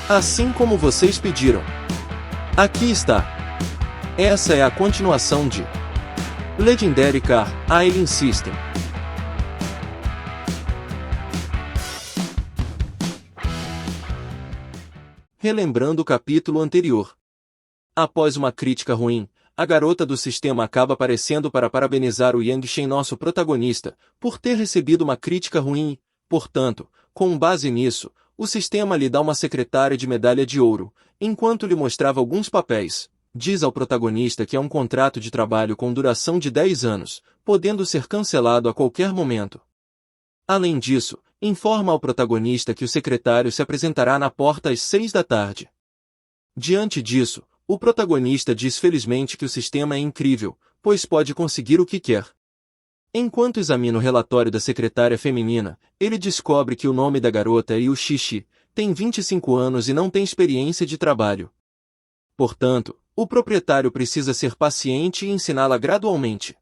Assim como vocês pediram. Aqui está. Essa é a continuação de Legendary Car Island System. Relembrando o capítulo anterior. Após uma crítica ruim, a garota do sistema acaba aparecendo para parabenizar o Yang Shen, nosso protagonista, por ter recebido uma crítica ruim e, portanto, com base nisso, o sistema lhe dá uma secretária de medalha de ouro, enquanto lhe mostrava alguns papéis. Diz ao protagonista que é um contrato de trabalho com duração de 10 anos, podendo ser cancelado a qualquer momento. Além disso, informa ao protagonista que o secretário se apresentará na porta às 6 da tarde. Diante disso, o protagonista diz felizmente que o sistema é incrível, pois pode conseguir o que quer. Enquanto examina o relatório da secretária feminina, ele descobre que o nome da garota é Yushishi, tem 25 anos e não tem experiência de trabalho. Portanto, o proprietário precisa ser paciente e ensiná-la gradualmente.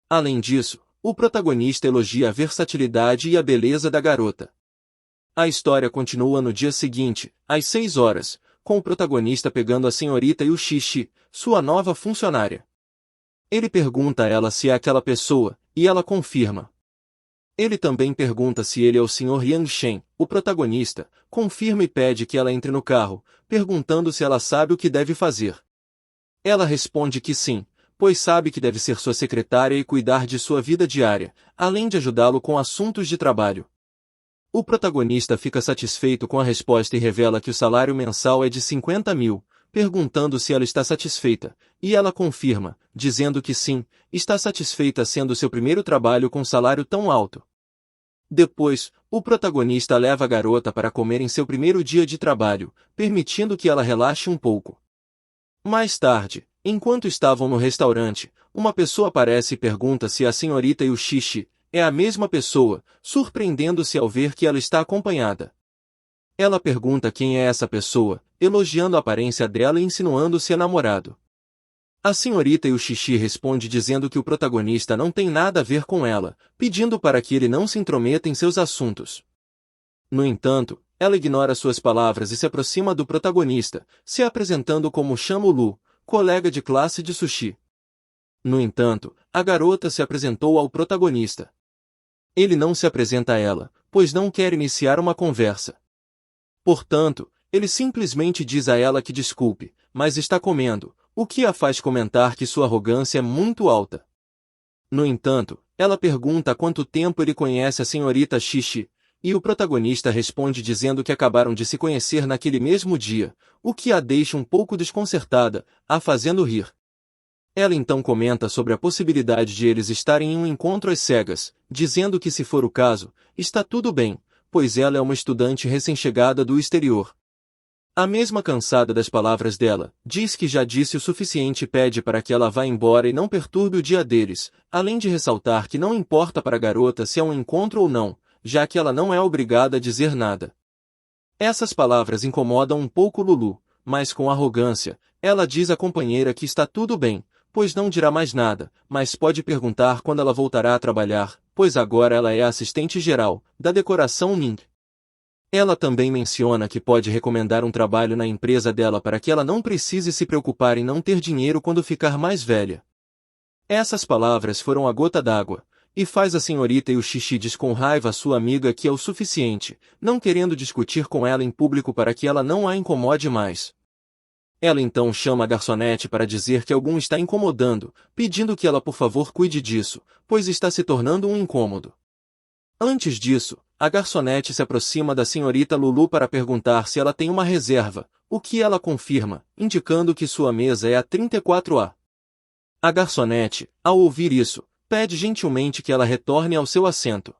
Além disso, o protagonista elogia a versatilidade e a beleza da garota. A história continua no dia seguinte, às 6 horas, com o protagonista pegando a senhorita Yushishi, sua nova funcionária. Ele pergunta a ela se é aquela pessoa, e ela confirma. Ele também pergunta se ele é o Sr. Yang Shen, o protagonista, confirma e pede que ela entre no carro, perguntando se ela sabe o que deve fazer. Ela responde que sim, pois sabe que deve ser sua secretária e cuidar de sua vida diária, além de ajudá-lo com assuntos de trabalho. O protagonista fica satisfeito com a resposta e revela que o salário mensal é de 50 mil, perguntando se ela está satisfeita, e ela confirma, dizendo que sim, está satisfeita sendo seu primeiro trabalho com salário tão alto. Depois, o protagonista leva a garota para comer em seu primeiro dia de trabalho, permitindo que ela relaxe um pouco. Mais tarde, enquanto estavam no restaurante, uma pessoa aparece e pergunta se a senhorita Yushishi é a mesma pessoa, surpreendendo-se ao ver que ela está acompanhada. Ela pergunta quem é essa pessoa, elogiando a aparência dela e insinuando se é namorado. A senhorita Yushishi responde dizendo que o protagonista não tem nada a ver com ela, pedindo para que ele não se intrometa em seus assuntos. No entanto, ela ignora suas palavras e se aproxima do protagonista, se apresentando como Shamu-Lu, colega de classe de sushi. No entanto, a garota se apresentou ao protagonista. Ele não se apresenta a ela, pois não quer iniciar uma conversa. Portanto, ele simplesmente diz a ela que desculpe, mas está comendo, o que a faz comentar que sua arrogância é muito alta. No entanto, ela pergunta há quanto tempo ele conhece a senhorita Shishi, e o protagonista responde dizendo que acabaram de se conhecer naquele mesmo dia, o que a deixa um pouco desconcertada, a fazendo rir. Ela então comenta sobre a possibilidade de eles estarem em um encontro às cegas, dizendo que se for o caso, está tudo bem, pois ela é uma estudante recém-chegada do exterior. A mesma cansada das palavras dela, diz que já disse o suficiente e pede para que ela vá embora e não perturbe o dia deles, além de ressaltar que não importa para a garota se é um encontro ou não, já que ela não é obrigada a dizer nada. Essas palavras incomodam um pouco Lulu, mas com arrogância, ela diz à companheira que está tudo bem, pois não dirá mais nada, mas pode perguntar quando ela voltará a trabalhar, pois agora ela é a assistente geral da decoração Ning. Ela também menciona que pode recomendar um trabalho na empresa dela para que ela não precise se preocupar em não ter dinheiro quando ficar mais velha. Essas palavras foram a gota d'água, e faz a senhorita Yushishi diz com raiva a sua amiga que é o suficiente, não querendo discutir com ela em público para que ela não a incomode mais. Ela então chama a garçonete para dizer que algum está incomodando, pedindo que ela por favor cuide disso, pois está se tornando um incômodo. Antes disso, a garçonete se aproxima da senhorita Lulu para perguntar se ela tem uma reserva, o que ela confirma, indicando que sua mesa é a 34A. A garçonete, ao ouvir isso, pede gentilmente que ela retorne ao seu assento.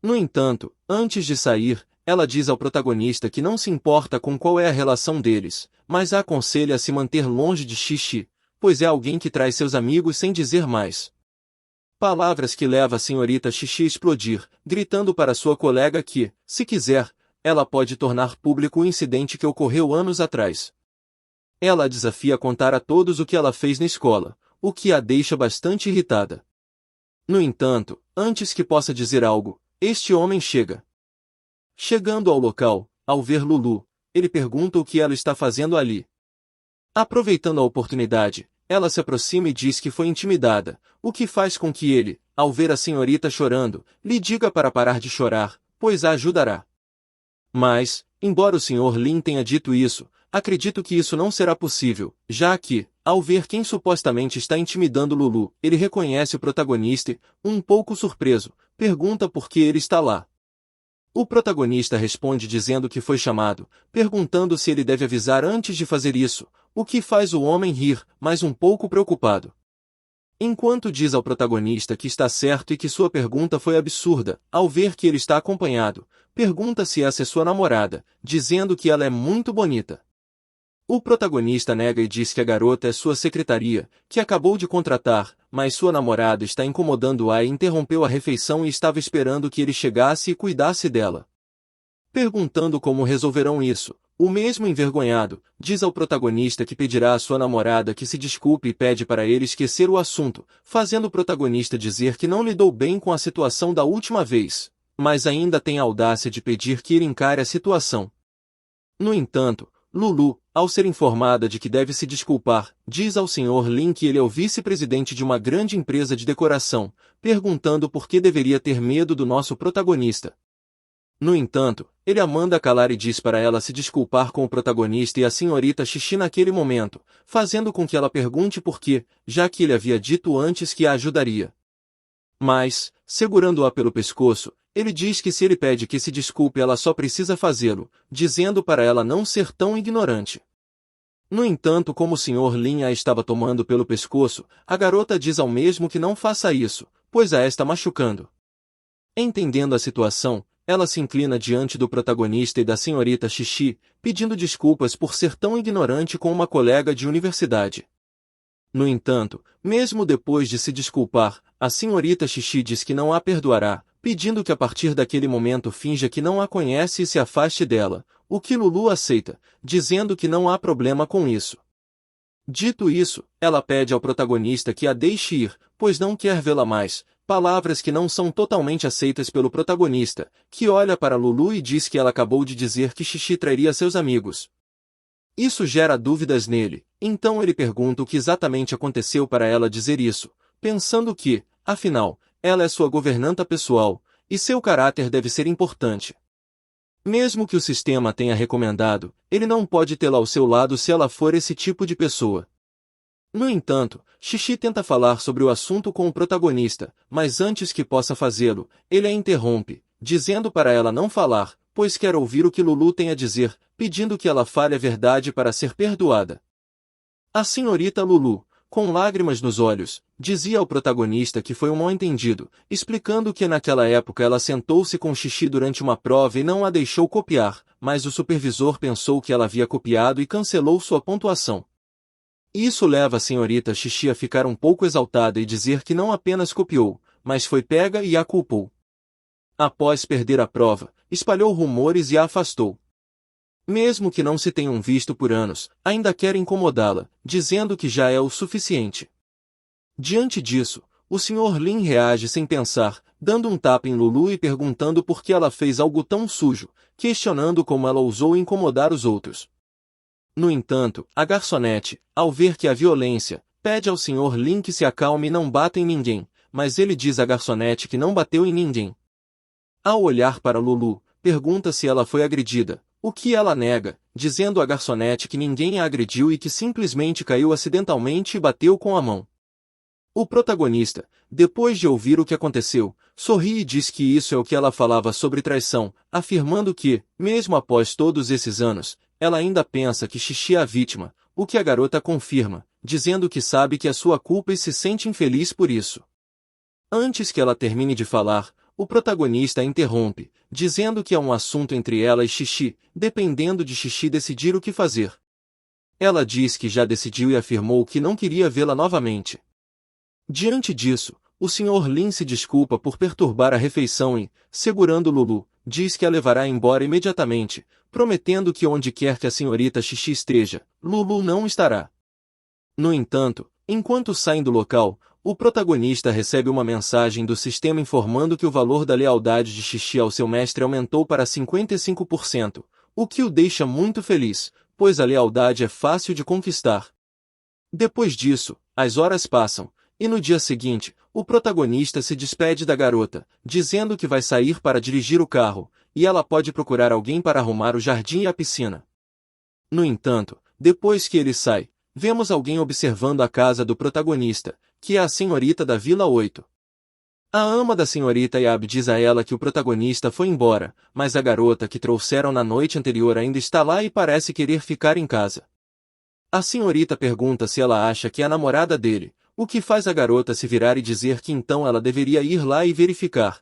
No entanto, antes de sair, ela diz ao protagonista que não se importa com qual é a relação deles, mas a aconselha a se manter longe de Shishi, pois é alguém que traz seus amigos sem dizer mais. Palavras que levam a senhorita Shishi a explodir, gritando para sua colega que, se quiser, ela pode tornar público o incidente que ocorreu anos atrás. Ela a desafia a contar a todos o que ela fez na escola, o que a deixa bastante irritada. No entanto, antes que possa dizer algo, este homem chega. Chegando ao local, ao ver Lulu, ele pergunta o que ela está fazendo ali. Aproveitando a oportunidade, ela se aproxima e diz que foi intimidada, o que faz com que ele, ao ver a senhorita chorando, lhe diga para parar de chorar, pois a ajudará. Mas, embora o Sr. Lin tenha dito isso, acredito que isso não será possível, já que, ao ver quem supostamente está intimidando Lulu, ele reconhece o protagonista e, um pouco surpreso, pergunta por que ele está lá. O protagonista responde dizendo que foi chamado, perguntando se ele deve avisar antes de fazer isso, o que faz o homem rir, mas um pouco preocupado. Enquanto diz ao protagonista que está certo e que sua pergunta foi absurda, ao ver que ele está acompanhado, pergunta se essa é sua namorada, dizendo que ela é muito bonita. O protagonista nega e diz que a garota é sua secretaria, que acabou de contratar, mas sua namorada está incomodando-a e interrompeu a refeição e estava esperando que ele chegasse e cuidasse dela. Perguntando como resolverão isso, o mesmo envergonhado, diz ao protagonista que pedirá à sua namorada que se desculpe e pede para ele esquecer o assunto, fazendo o protagonista dizer que não lidou bem com a situação da última vez, mas ainda tem a audácia de pedir que ele encare a situação. No entanto, Lulu, ao ser informada de que deve se desculpar, diz ao Sr. Lin que ele é o vice-presidente de uma grande empresa de decoração, perguntando por que deveria ter medo do nosso protagonista. No entanto, ele a manda calar e diz para ela se desculpar com o protagonista e a senhorita Xixi naquele momento, fazendo com que ela pergunte por quê, já que ele havia dito antes que a ajudaria. Mas, segurando-a pelo pescoço, ele diz que se ele pede que se desculpe ela só precisa fazê-lo, dizendo para ela não ser tão ignorante. No entanto, como o Sr. Lin a estava tomando pelo pescoço, a garota diz ao mesmo que não faça isso, pois a está machucando. Entendendo a situação, ela se inclina diante do protagonista e da senhorita Xixi, pedindo desculpas por ser tão ignorante com uma colega de universidade. No entanto, mesmo depois de se desculpar, a senhorita Xixi diz que não a perdoará, pedindo que a partir daquele momento finja que não a conhece e se afaste dela, o que Lulu aceita, dizendo que não há problema com isso. Dito isso, ela pede ao protagonista que a deixe ir, pois não quer vê-la mais, palavras que não são totalmente aceitas pelo protagonista, que olha para Lulu e diz que ela acabou de dizer que Xixi trairia seus amigos. Isso gera dúvidas nele, então ele pergunta o que exatamente aconteceu para ela dizer isso, pensando que, afinal, ela é sua governanta pessoal, e seu caráter deve ser importante. Mesmo que o sistema tenha recomendado, ele não pode tê-la ao seu lado se ela for esse tipo de pessoa. No entanto, Xixi tenta falar sobre o assunto com o protagonista, mas antes que possa fazê-lo, ele a interrompe, dizendo para ela não falar, pois quer ouvir o que Lulu tem a dizer, pedindo que ela fale a verdade para ser perdoada. A senhorita Lulu, com lágrimas nos olhos, dizia ao protagonista que foi um mal-entendido, explicando que naquela época ela sentou-se com Xixi durante uma prova e não a deixou copiar, mas o supervisor pensou que ela havia copiado e cancelou sua pontuação. Isso leva a senhorita Xixi a ficar um pouco exaltada e dizer que não apenas copiou, mas foi pega e a culpou. Após perder a prova, espalhou rumores e a afastou. Mesmo que não se tenham visto por anos, ainda quer incomodá-la, dizendo que já é o suficiente. Diante disso, o Sr. Lin reage sem pensar, dando um tapa em Lulu e perguntando por que ela fez algo tão sujo, questionando como ela ousou incomodar os outros. No entanto, a garçonete, ao ver que há violência, pede ao Sr. Lin que se acalme e não bata em ninguém, mas ele diz à garçonete que não bateu em ninguém. Ao olhar para Lulu, pergunta se ela foi agredida, o que ela nega, dizendo à garçonete que ninguém a agrediu e que simplesmente caiu acidentalmente e bateu com a mão. O protagonista, depois de ouvir o que aconteceu, sorri e diz que isso é o que ela falava sobre traição, afirmando que, mesmo após todos esses anos, ela ainda pensa que Xixi é a vítima, o que a garota confirma, dizendo que sabe que é sua culpa e se sente infeliz por isso. Antes que ela termine de falar, o protagonista a interrompe, dizendo que é um assunto entre ela e Xixi, dependendo de Xixi decidir o que fazer. Ela diz que já decidiu e afirmou que não queria vê-la novamente. Diante disso, o Sr. Lin se desculpa por perturbar a refeição e, segurando Lulu, diz que a levará embora imediatamente, prometendo que onde quer que a senhorita Xixi esteja, Lulu não estará. No entanto, enquanto saem do local, o protagonista recebe uma mensagem do sistema informando que o valor da lealdade de Xixi ao seu mestre aumentou para 55%, o que o deixa muito feliz, pois a lealdade é fácil de conquistar. Depois disso, as horas passam, e no dia seguinte, o protagonista se despede da garota, dizendo que vai sair para dirigir o carro, e ela pode procurar alguém para arrumar o jardim e a piscina. No entanto, depois que ele sai, vemos alguém observando a casa do protagonista, que é a senhorita da Vila 8. A ama da senhorita Yab diz a ela que o protagonista foi embora, mas a garota que trouxeram na noite anterior ainda está lá e parece querer ficar em casa. A senhorita pergunta se ela acha que é a namorada dele, o que faz a garota se virar e dizer que então ela deveria ir lá e verificar.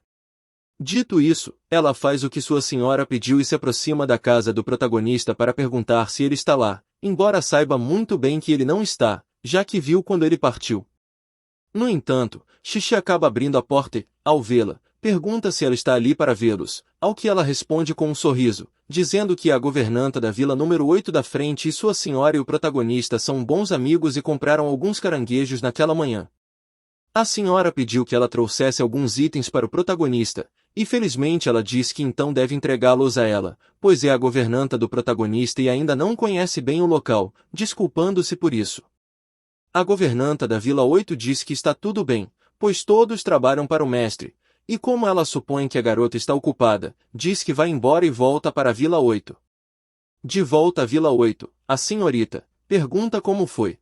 Dito isso, ela faz o que sua senhora pediu e se aproxima da casa do protagonista para perguntar se ele está lá, embora saiba muito bem que ele não está, já que viu quando ele partiu. No entanto, Xixi acaba abrindo a porta e, ao vê-la, pergunta se ela está ali para vê-los, ao que ela responde com um sorriso, dizendo que é a governanta da vila número 8 da frente e sua senhora e o protagonista são bons amigos e compraram alguns caranguejos naquela manhã. A senhora pediu que ela trouxesse alguns itens para o protagonista, e felizmente ela diz que então deve entregá-los a ela, pois é a governanta do protagonista e ainda não conhece bem o local, desculpando-se por isso. A governanta da Vila 8 diz que está tudo bem, pois todos trabalham para o mestre, e como ela supõe que a garota está ocupada, diz que vai embora e volta para a Vila 8. De volta à Vila 8, a senhorita pergunta como foi.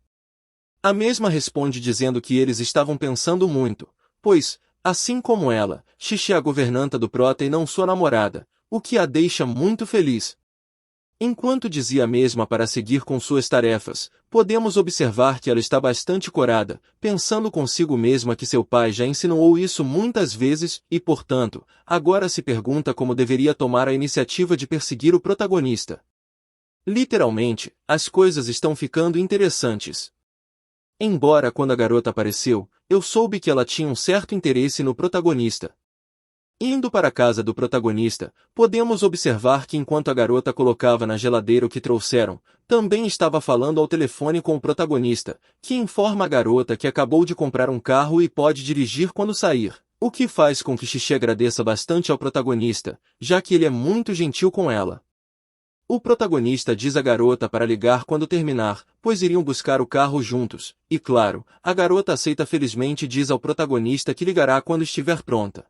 A mesma responde dizendo que eles estavam pensando muito, pois, assim como ela, Xixi é a governanta do Prota e não sua namorada, o que a deixa muito feliz. Enquanto dizia a mesma para seguir com suas tarefas, podemos observar que ela está bastante corada, pensando consigo mesma que seu pai já ensinou isso muitas vezes e, portanto, agora se pergunta como deveria tomar a iniciativa de perseguir o protagonista. Literalmente, as coisas estão ficando interessantes. Embora quando a garota apareceu, eu soube que ela tinha um certo interesse no protagonista. Indo para a casa do protagonista, podemos observar que enquanto a garota colocava na geladeira o que trouxeram, também estava falando ao telefone com o protagonista, que informa a garota que acabou de comprar um carro e pode dirigir quando sair, o que faz com que Xixi agradeça bastante ao protagonista, já que ele é muito gentil com ela. O protagonista diz à garota para ligar quando terminar, pois iriam buscar o carro juntos, e claro, a garota aceita felizmente e diz ao protagonista que ligará quando estiver pronta.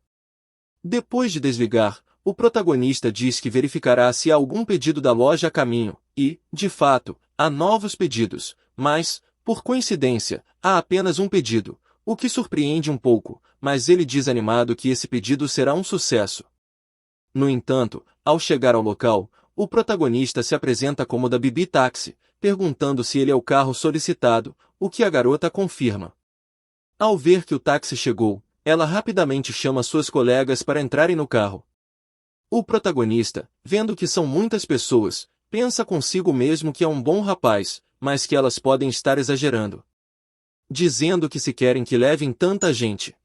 Depois de desligar, o protagonista diz que verificará se há algum pedido da loja a caminho, e, de fato, há novos pedidos, mas, por coincidência, há apenas um pedido, o que surpreende um pouco, mas ele diz animado que esse pedido será um sucesso. No entanto, ao chegar ao local, o protagonista se apresenta como da Bibi Táxi, perguntando se ele é o carro solicitado, o que a garota confirma. Ao ver que o táxi chegou, ela rapidamente chama suas colegas para entrarem no carro. O protagonista, vendo que são muitas pessoas, pensa consigo mesmo que é um bom rapaz, mas que elas podem estar exagerando, dizendo que se querem que levem tanta gente.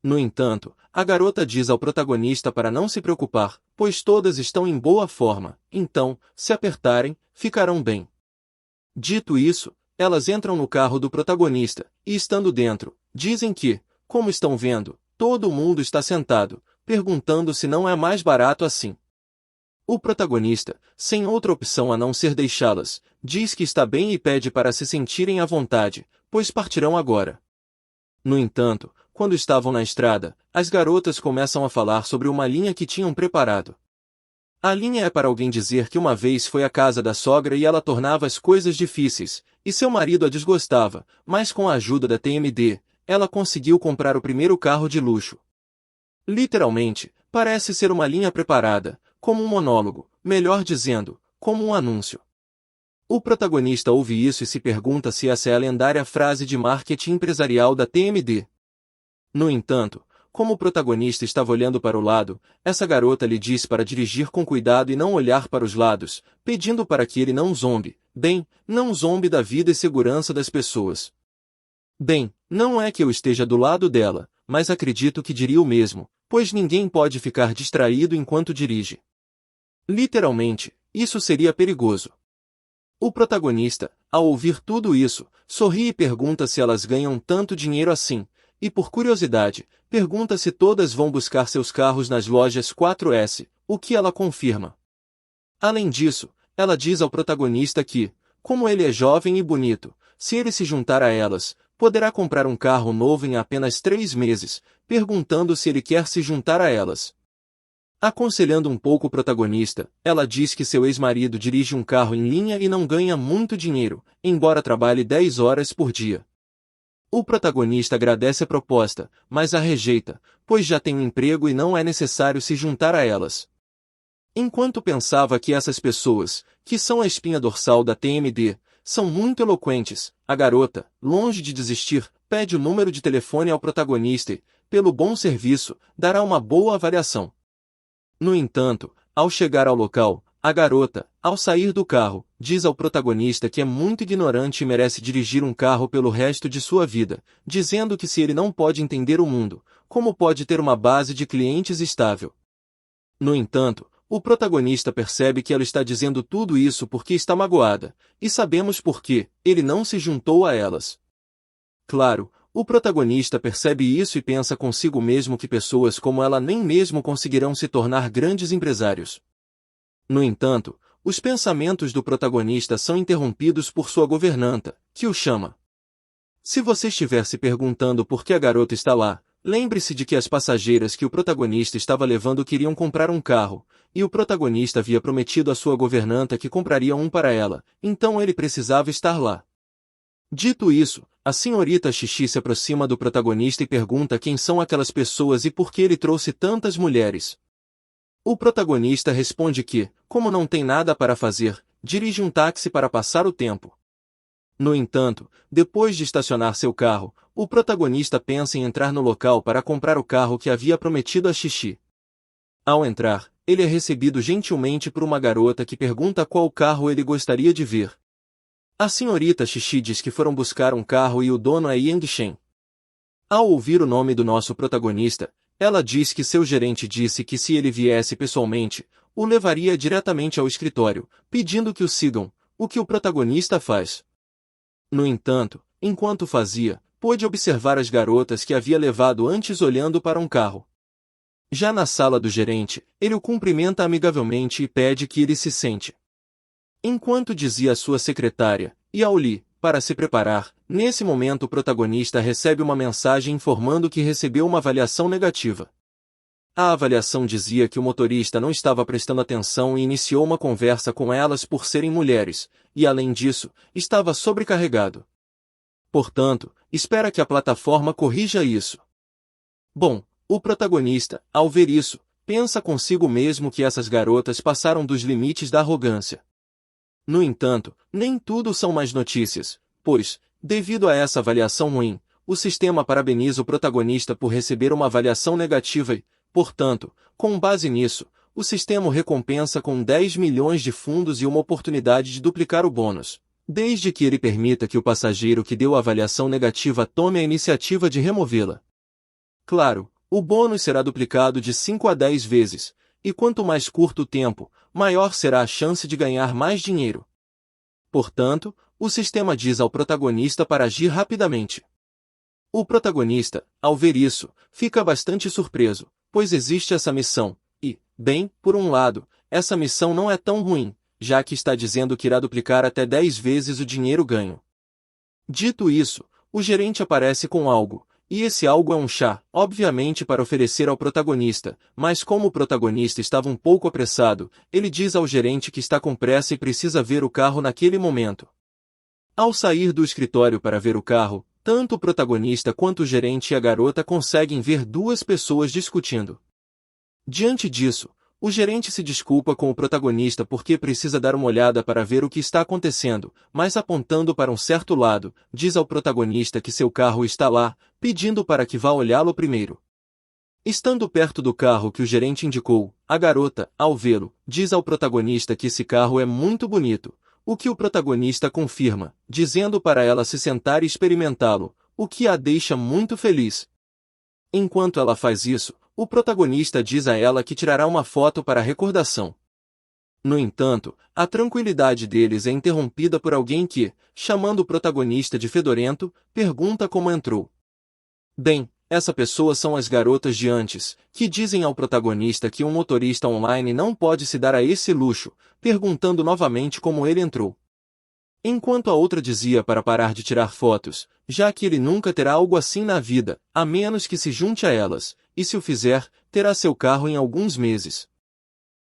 No entanto, a garota diz ao protagonista para não se preocupar, pois todas estão em boa forma, então, se apertarem, ficarão bem. Dito isso, elas entram no carro do protagonista, e estando dentro, dizem que, como estão vendo, todo mundo está sentado, perguntando se não é mais barato assim. O protagonista, sem outra opção a não ser deixá-las, diz que está bem e pede para se sentirem à vontade, pois partirão agora. No entanto, quando estavam na estrada, as garotas começam a falar sobre uma linha que tinham preparado. A linha é para alguém dizer que uma vez foi à casa da sogra e ela tornava as coisas difíceis, e seu marido a desgostava, mas com a ajuda da TMD, ela conseguiu comprar o primeiro carro de luxo. Literalmente, parece ser uma linha preparada, como um monólogo, melhor dizendo, como um anúncio. O protagonista ouve isso e se pergunta se essa é a lendária frase de marketing empresarial da TMD. No entanto, como o protagonista estava olhando para o lado, essa garota lhe diz para dirigir com cuidado e não olhar para os lados, pedindo para que ele não zombe, não zombe da vida e segurança das pessoas. Não é que eu esteja do lado dela, mas acredito que diria o mesmo, pois ninguém pode ficar distraído enquanto dirige. Literalmente, isso seria perigoso. O protagonista, ao ouvir tudo isso, sorri e pergunta se elas ganham tanto dinheiro assim, e por curiosidade, pergunta se todas vão buscar seus carros nas lojas 4S, o que ela confirma. Além disso, ela diz ao protagonista que, como ele é jovem e bonito, se ele se juntar a elas, poderá comprar um carro novo em apenas 3 meses, perguntando se ele quer se juntar a elas. Aconselhando um pouco o protagonista, ela diz que seu ex-marido dirige um carro em linha e não ganha muito dinheiro, embora trabalhe 10 horas por dia. O protagonista agradece a proposta, mas a rejeita, pois já tem um emprego e não é necessário se juntar a elas. Enquanto pensava que essas pessoas, que são a espinha dorsal da TMD, são muito eloquentes, a garota, longe de desistir, pede o número de telefone ao protagonista e, pelo bom serviço, dará uma boa avaliação. No entanto, ao chegar ao local, a garota, ao sair do carro, diz ao protagonista que é muito ignorante e merece dirigir um carro pelo resto de sua vida, dizendo que se ele não pode entender o mundo, como pode ter uma base de clientes estável? No entanto, o protagonista percebe que ela está dizendo tudo isso porque está magoada, e sabemos por que ele não se juntou a elas. Claro, o protagonista percebe isso e pensa consigo mesmo que pessoas como ela nem mesmo conseguirão se tornar grandes empresários. No entanto, os pensamentos do protagonista são interrompidos por sua governanta, que o chama. Se você estiver se perguntando por que a garota está lá, lembre-se de que as passageiras que o protagonista estava levando queriam comprar um carro, e o protagonista havia prometido à sua governanta que compraria um para ela, então ele precisava estar lá. Dito isso, a senhorita Xixi se aproxima do protagonista e pergunta quem são aquelas pessoas e por que ele trouxe tantas mulheres. O protagonista responde que, como não tem nada para fazer, dirige um táxi para passar o tempo. No entanto, depois de estacionar seu carro, o protagonista pensa em entrar no local para comprar o carro que havia prometido a Xixi. Ao entrar, ele é recebido gentilmente por uma garota que pergunta qual carro ele gostaria de ver. A senhorita Xixi diz que foram buscar um carro e o dono é Yang Shen. Ao ouvir o nome do nosso protagonista, ela diz que seu gerente disse que se ele viesse pessoalmente, o levaria diretamente ao escritório, pedindo que o sigam, o que o protagonista faz. No entanto, enquanto fazia, pôde observar as garotas que havia levado antes olhando para um carro. Já na sala do gerente, ele o cumprimenta amigavelmente e pede que ele se sente. Enquanto dizia à sua secretária, Yaoli, para se preparar, nesse momento o protagonista recebe uma mensagem informando que recebeu uma avaliação negativa. A avaliação dizia que o motorista não estava prestando atenção e iniciou uma conversa com elas por serem mulheres, e além disso, estava sobrecarregado. Portanto, espera que a plataforma corrija isso. Bom, o protagonista, ao ver isso, pensa consigo mesmo que essas garotas passaram dos limites da arrogância. No entanto, nem tudo são más notícias, pois, devido a essa avaliação ruim, o sistema parabeniza o protagonista por receber uma avaliação negativa e, portanto, com base nisso, o sistema o recompensa com 10 milhões de fundos e uma oportunidade de duplicar o bônus, desde que ele permita que o passageiro que deu a avaliação negativa tome a iniciativa de removê-la. Claro, o bônus será duplicado de 5 a 10 vezes, e quanto mais curto o tempo, maior será a chance de ganhar mais dinheiro. Portanto, o sistema diz ao protagonista para agir rapidamente. O protagonista, ao ver isso, fica bastante surpreso, pois existe essa missão, e, bem, por um lado, essa missão não é tão ruim, já que está dizendo que irá duplicar até 10 vezes o dinheiro ganho. Dito isso, o gerente aparece com algo, e esse algo é um chá, obviamente para oferecer ao protagonista, mas como o protagonista estava um pouco apressado, ele diz ao gerente que está com pressa e precisa ver o carro naquele momento. Ao sair do escritório para ver o carro, tanto o protagonista quanto o gerente e a garota conseguem ver duas pessoas discutindo. Diante disso, o gerente se desculpa com o protagonista porque precisa dar uma olhada para ver o que está acontecendo, mas apontando para um certo lado, diz ao protagonista que seu carro está lá, pedindo para que vá olhá-lo primeiro. Estando perto do carro que o gerente indicou, a garota, ao vê-lo, diz ao protagonista que esse carro é muito bonito, o que o protagonista confirma, dizendo para ela se sentar e experimentá-lo, o que a deixa muito feliz. Enquanto ela faz isso, o protagonista diz a ela que tirará uma foto para recordação. No entanto, a tranquilidade deles é interrompida por alguém que, chamando o protagonista de fedorento, pergunta como entrou. Bem, Essa pessoa são as garotas de antes, que dizem ao protagonista que um motorista online não pode se dar a esse luxo, perguntando novamente como ele entrou. Enquanto a outra dizia para parar de tirar fotos, já que ele nunca terá algo assim na vida, a menos que se junte a elas, e se o fizer, terá seu carro em alguns meses.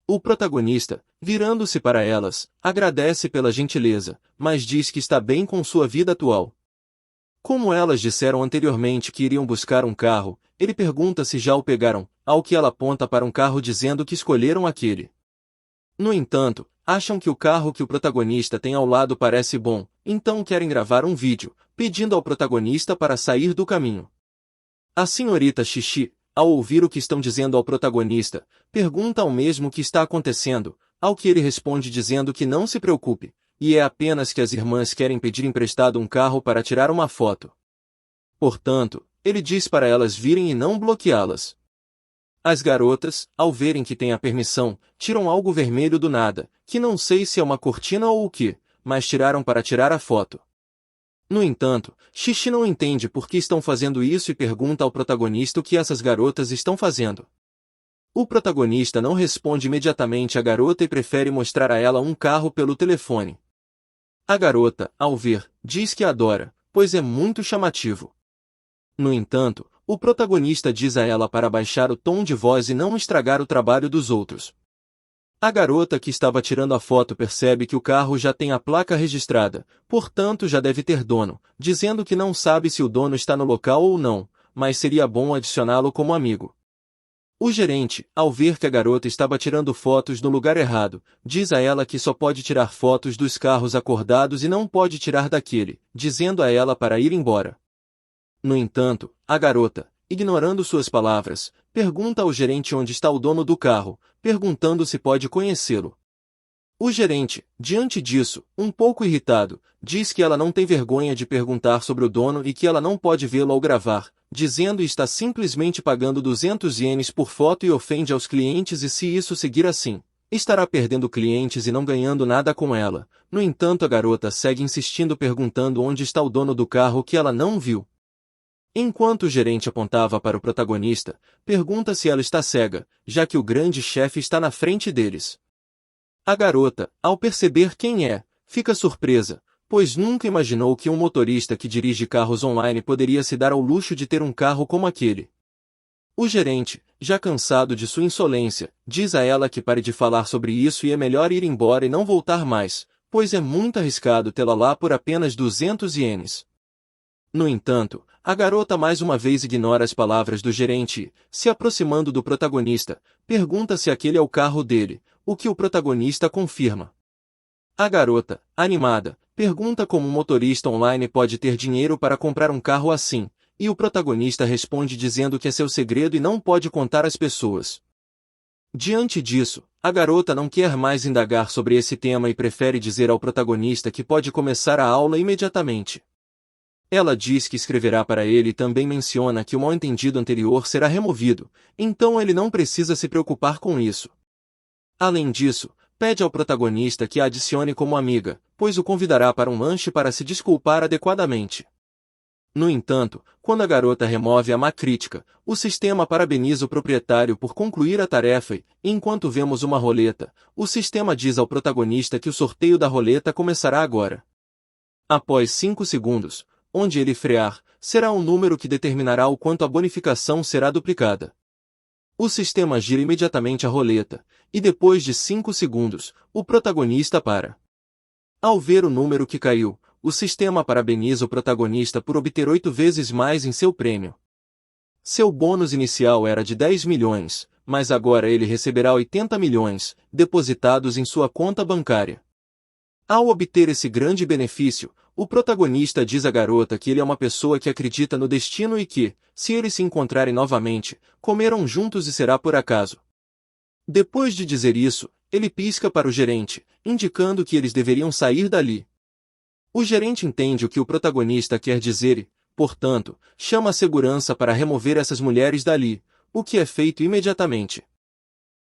O protagonista, virando-se para elas, agradece pela gentileza, mas diz que está bem com sua vida atual. Como elas disseram anteriormente que iriam buscar um carro, ele pergunta se já o pegaram, ao que ela aponta para um carro dizendo que escolheram aquele. No entanto, acham que o carro que o protagonista tem ao lado parece bom, então querem gravar um vídeo, pedindo ao protagonista para sair do caminho. A senhorita Xixi, ao ouvir o que estão dizendo ao protagonista, pergunta ao mesmo o que está acontecendo, ao que ele responde dizendo que não se preocupe, e é apenas que as irmãs querem pedir emprestado um carro para tirar uma foto. Portanto, ele diz para elas virem e não bloqueá-las. As garotas, ao verem que tem a permissão, tiram algo vermelho do nada, que não sei se é uma cortina ou o que, mas tiraram para tirar a foto. No entanto, Xixi não entende por que estão fazendo isso e pergunta ao protagonista o que essas garotas estão fazendo. O protagonista não responde imediatamente à garota e prefere mostrar a ela um carro pelo telefone. A garota, ao ver, diz que adora, pois é muito chamativo. No entanto, o protagonista diz a ela para baixar o tom de voz e não estragar o trabalho dos outros. A garota que estava tirando a foto percebe que o carro já tem a placa registrada, portanto já deve ter dono, dizendo que não sabe se o dono está no local ou não, mas seria bom adicioná-lo como amigo. O gerente, ao ver que a garota estava tirando fotos no lugar errado, diz a ela que só pode tirar fotos dos carros acordados e não pode tirar daquele, dizendo a ela para ir embora. No entanto, a garota, ignorando suas palavras, pergunta ao gerente onde está o dono do carro, perguntando se pode conhecê-lo. O gerente, diante disso, um pouco irritado, diz que ela não tem vergonha de perguntar sobre o dono e que ela não pode vê-lo ao gravar, dizendo que está simplesmente pagando 200 ienes por foto e ofende aos clientes e se isso seguir assim, estará perdendo clientes e não ganhando nada com ela. No entanto, a garota segue insistindo perguntando onde está o dono do carro que ela não viu. Enquanto o gerente apontava para o protagonista, pergunta se ela está cega, já que o grande chefe está na frente deles. A garota, ao perceber quem é, fica surpresa, pois nunca imaginou que um motorista que dirige carros online poderia se dar ao luxo de ter um carro como aquele. O gerente, já cansado de sua insolência, diz a ela que pare de falar sobre isso e é melhor ir embora e não voltar mais, pois é muito arriscado tê-la lá por apenas 200 ienes. No entanto, a garota mais uma vez ignora as palavras do gerente e, se aproximando do protagonista, pergunta se aquele é o carro dele, o que o protagonista confirma. A garota, animada, pergunta como um motorista online pode ter dinheiro para comprar um carro assim, e o protagonista responde dizendo que é seu segredo e não pode contar às pessoas. Diante disso, a garota não quer mais indagar sobre esse tema e prefere dizer ao protagonista que pode começar a aula imediatamente. Ela diz que escreverá para ele e também menciona que o mal-entendido anterior será removido, então ele não precisa se preocupar com isso. Além disso, pede ao protagonista que a adicione como amiga, pois o convidará para um lanche para se desculpar adequadamente. No entanto, quando a garota remove a má crítica, o sistema parabeniza o proprietário por concluir a tarefa e, enquanto vemos uma roleta, o sistema diz ao protagonista que o sorteio da roleta começará agora. Após 5 segundos, onde ele frear, será um número que determinará o quanto a bonificação será duplicada. O sistema gira imediatamente a roleta, e depois de 5 segundos, o protagonista para. Ao ver o número que caiu, o sistema parabeniza o protagonista por obter 8 vezes mais em seu prêmio. Seu bônus inicial era de 10 milhões, mas agora ele receberá 80 milhões, depositados em sua conta bancária. Ao obter esse grande benefício, o protagonista diz à garota que ele é uma pessoa que acredita no destino e que, se eles se encontrarem novamente, comerão juntos e será por acaso. Depois de dizer isso, ele pisca para o gerente, indicando que eles deveriam sair dali. O gerente entende o que o protagonista quer dizer e, portanto, chama a segurança para remover essas mulheres dali, o que é feito imediatamente.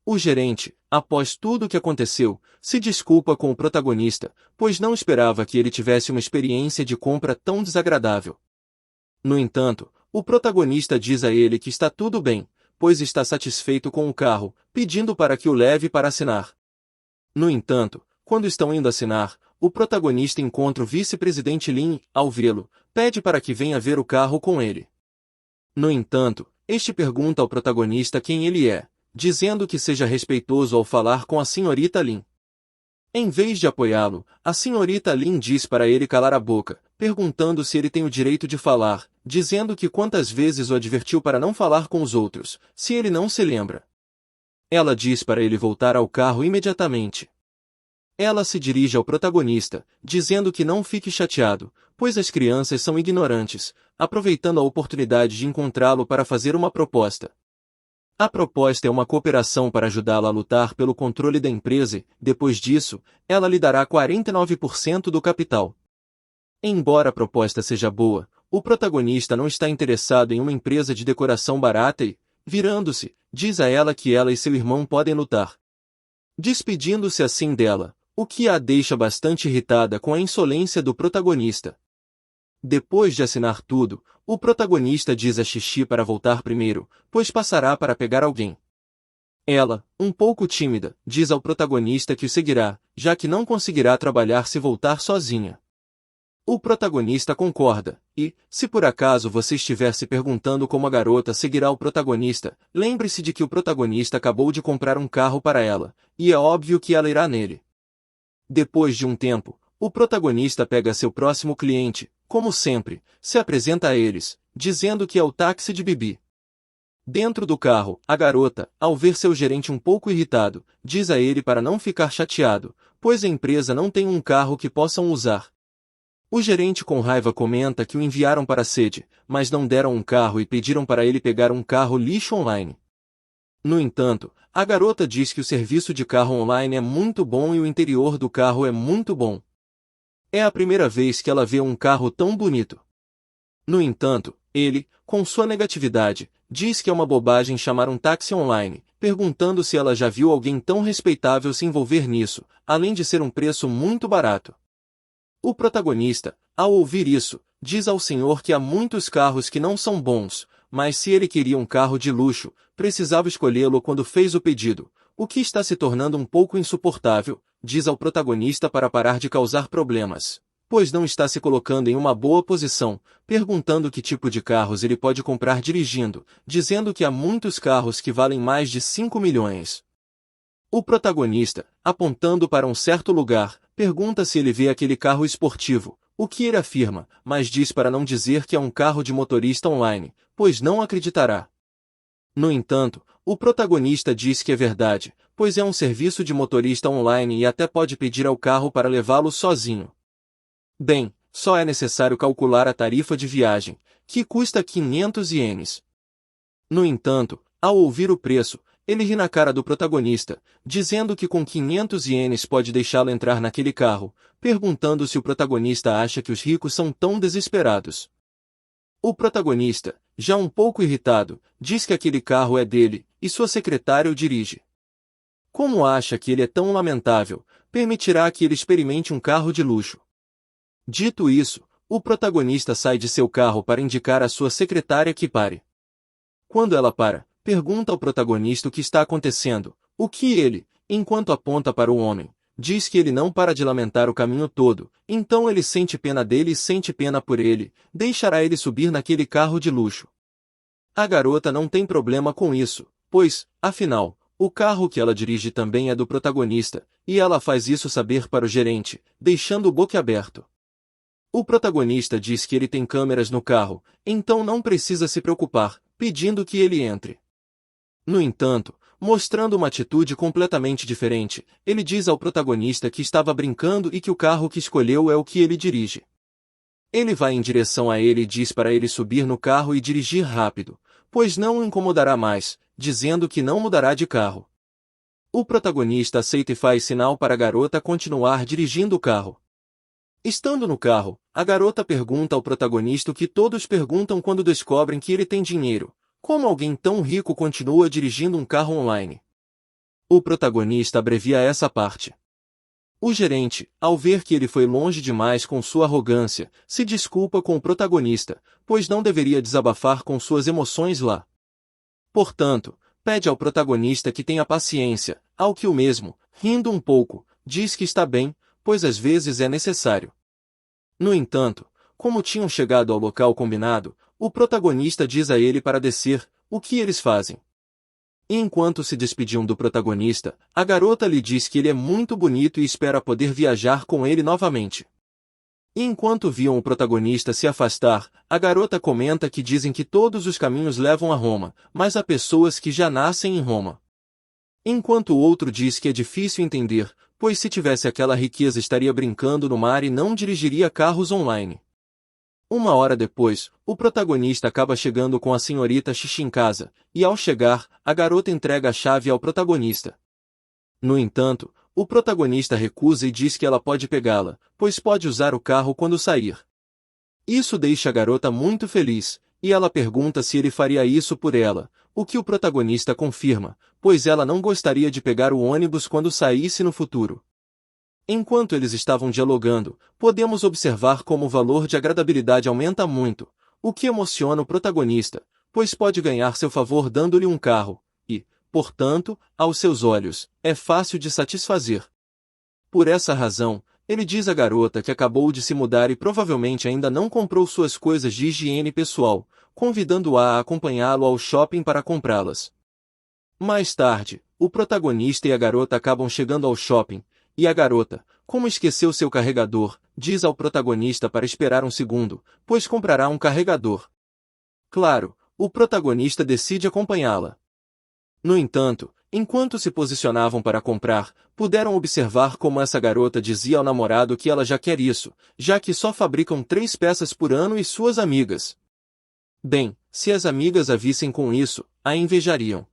O gerente, após tudo o que aconteceu, se desculpa com o protagonista, pois não esperava que ele tivesse uma experiência de compra tão desagradável. No entanto, o protagonista diz a ele que está tudo bem, pois está satisfeito com o carro, pedindo para que o leve para assinar. No entanto, quando estão indo assinar, o protagonista encontra o vice-presidente Lin, ao vê-lo, pede para que venha ver o carro com ele. No entanto, este pergunta ao protagonista quem ele é, dizendo que seja respeitoso ao falar com a senhorita Lin. Em vez de apoiá-lo, a senhorita Lin diz para ele calar a boca, perguntando se ele tem o direito de falar, dizendo que quantas vezes o advertiu para não falar com os outros, se ele não se lembra. Ela diz para ele voltar ao carro imediatamente. Ela se dirige ao protagonista, dizendo que não fique chateado, pois as crianças são ignorantes, aproveitando a oportunidade de encontrá-lo para fazer uma proposta. A proposta é uma cooperação para ajudá-lo a lutar pelo controle da empresa e, depois disso, ela lhe dará 49% do capital. Embora a proposta seja boa, o protagonista não está interessado em uma empresa de decoração barata e, virando-se, diz a ela que ela e seu irmão podem lutar. Despedindo-se assim dela, o que a deixa bastante irritada com a insolência do protagonista. Depois de assinar tudo, o protagonista diz a Xixi para voltar primeiro, pois passará para pegar alguém. Ela, um pouco tímida, diz ao protagonista que o seguirá, já que não conseguirá trabalhar se voltar sozinha. O protagonista concorda, e, se por acaso você estiver se perguntando como a garota seguirá o protagonista, lembre-se de que o protagonista acabou de comprar um carro para ela, e é óbvio que ela irá nele. Depois de um tempo, o protagonista pega seu próximo cliente, como sempre, se apresenta a eles, dizendo que é o táxi de Bibi. Dentro do carro, a garota, ao ver seu gerente um pouco irritado, diz a ele para não ficar chateado, pois a empresa não tem um carro que possam usar. O gerente com raiva comenta que o enviaram para a sede, mas não deram um carro e pediram para ele pegar um carro lixo online. No entanto, a garota diz que o serviço de carro online é muito bom e o interior do carro é muito bom. É a primeira vez que ela vê um carro tão bonito. No entanto, ele, com sua negatividade, diz que é uma bobagem chamar um táxi online, perguntando se ela já viu alguém tão respeitável se envolver nisso, além de ser um preço muito barato. O protagonista, ao ouvir isso, diz ao senhor que há muitos carros que não são bons, mas se ele queria um carro de luxo, precisava escolhê-lo quando fez o pedido, o que está se tornando um pouco insuportável, diz ao protagonista para parar de causar problemas, pois não está se colocando em uma boa posição, perguntando que tipo de carros ele pode comprar dirigindo, dizendo que há muitos carros que valem mais de 5 milhões. O protagonista, apontando para um certo lugar, pergunta se ele vê aquele carro esportivo, o que ele afirma, mas diz para não dizer que é um carro de motorista online, pois não acreditará. No entanto, o protagonista diz que é verdade, pois é um serviço de motorista online e até pode pedir ao carro para levá-lo sozinho. Bem, só é necessário calcular a tarifa de viagem, que custa 500 ienes. No entanto, ao ouvir o preço, ele ri na cara do protagonista, dizendo que com 500 ienes pode deixá-lo entrar naquele carro, perguntando se o protagonista acha que os ricos são tão desesperados. O protagonista, já um pouco irritado, diz que aquele carro é dele, e sua secretária o dirige. Como acha que ele é tão lamentável, permitirá que ele experimente um carro de luxo. Dito isso, o protagonista sai de seu carro para indicar à sua secretária que pare. Quando ela para, pergunta ao protagonista o que está acontecendo, o que ele, enquanto aponta para o homem, diz que ele não para de lamentar o caminho todo, então ele sente pena dele e sente pena por ele, deixará ele subir naquele carro de luxo. A garota não tem problema com isso, pois, afinal, o carro que ela dirige também é do protagonista, e ela faz isso saber para o gerente, deixando-o boquiaberto. O protagonista diz que ele tem câmeras no carro, então não precisa se preocupar, pedindo que ele entre. No entanto, mostrando uma atitude completamente diferente, ele diz ao protagonista que estava brincando e que o carro que escolheu é o que ele dirige. Ele vai em direção a ele e diz para ele subir no carro e dirigir rápido, pois não o incomodará mais, dizendo que não mudará de carro. O protagonista aceita e faz sinal para a garota continuar dirigindo o carro. Estando no carro, a garota pergunta ao protagonista o que todos perguntam quando descobrem que ele tem dinheiro: como alguém tão rico continua dirigindo um carro online? O protagonista abrevia essa parte. O gerente, ao ver que ele foi longe demais com sua arrogância, se desculpa com o protagonista, pois não deveria desabafar com suas emoções lá. Portanto, pede ao protagonista que tenha paciência, ao que o mesmo, rindo um pouco, diz que está bem, pois às vezes é necessário. No entanto, como tinham chegado ao local combinado, o protagonista diz a ele para descer, o que eles fazem. E enquanto se despediam do protagonista, a garota lhe diz que ele é muito bonito e espera poder viajar com ele novamente. E enquanto viam o protagonista se afastar, a garota comenta que dizem que todos os caminhos levam a Roma, mas há pessoas que já nascem em Roma. Enquanto o outro diz que é difícil entender, pois se tivesse aquela riqueza estaria brincando no mar e não dirigiria carros online. Uma hora depois, o protagonista acaba chegando com a senhorita Xixi em casa, e ao chegar, a garota entrega a chave ao protagonista. No entanto, o protagonista recusa e diz que ela pode pegá-la, pois pode usar o carro quando sair. Isso deixa a garota muito feliz, e ela pergunta se ele faria isso por ela, o que o protagonista confirma, pois ela não gostaria de pegar o ônibus quando saísse no futuro. Enquanto eles estavam dialogando, podemos observar como o valor de agradabilidade aumenta muito, o que emociona o protagonista, pois pode ganhar seu favor dando-lhe um carro, e, portanto, aos seus olhos, é fácil de satisfazer. Por essa razão, ele diz à garota que acabou de se mudar e provavelmente ainda não comprou suas coisas de higiene pessoal, convidando-a a acompanhá-lo ao shopping para comprá-las. Mais tarde, o protagonista e a garota acabam chegando ao shopping, e a garota, como esqueceu seu carregador, diz ao protagonista para esperar um segundo, pois comprará um carregador. Claro, o protagonista decide acompanhá-la. No entanto, enquanto se posicionavam para comprar, puderam observar como essa garota dizia ao namorado que ela já quer isso, já que só fabricam 3 peças por ano e suas amigas. Bem, se as amigas a vissem com isso, a invejariam.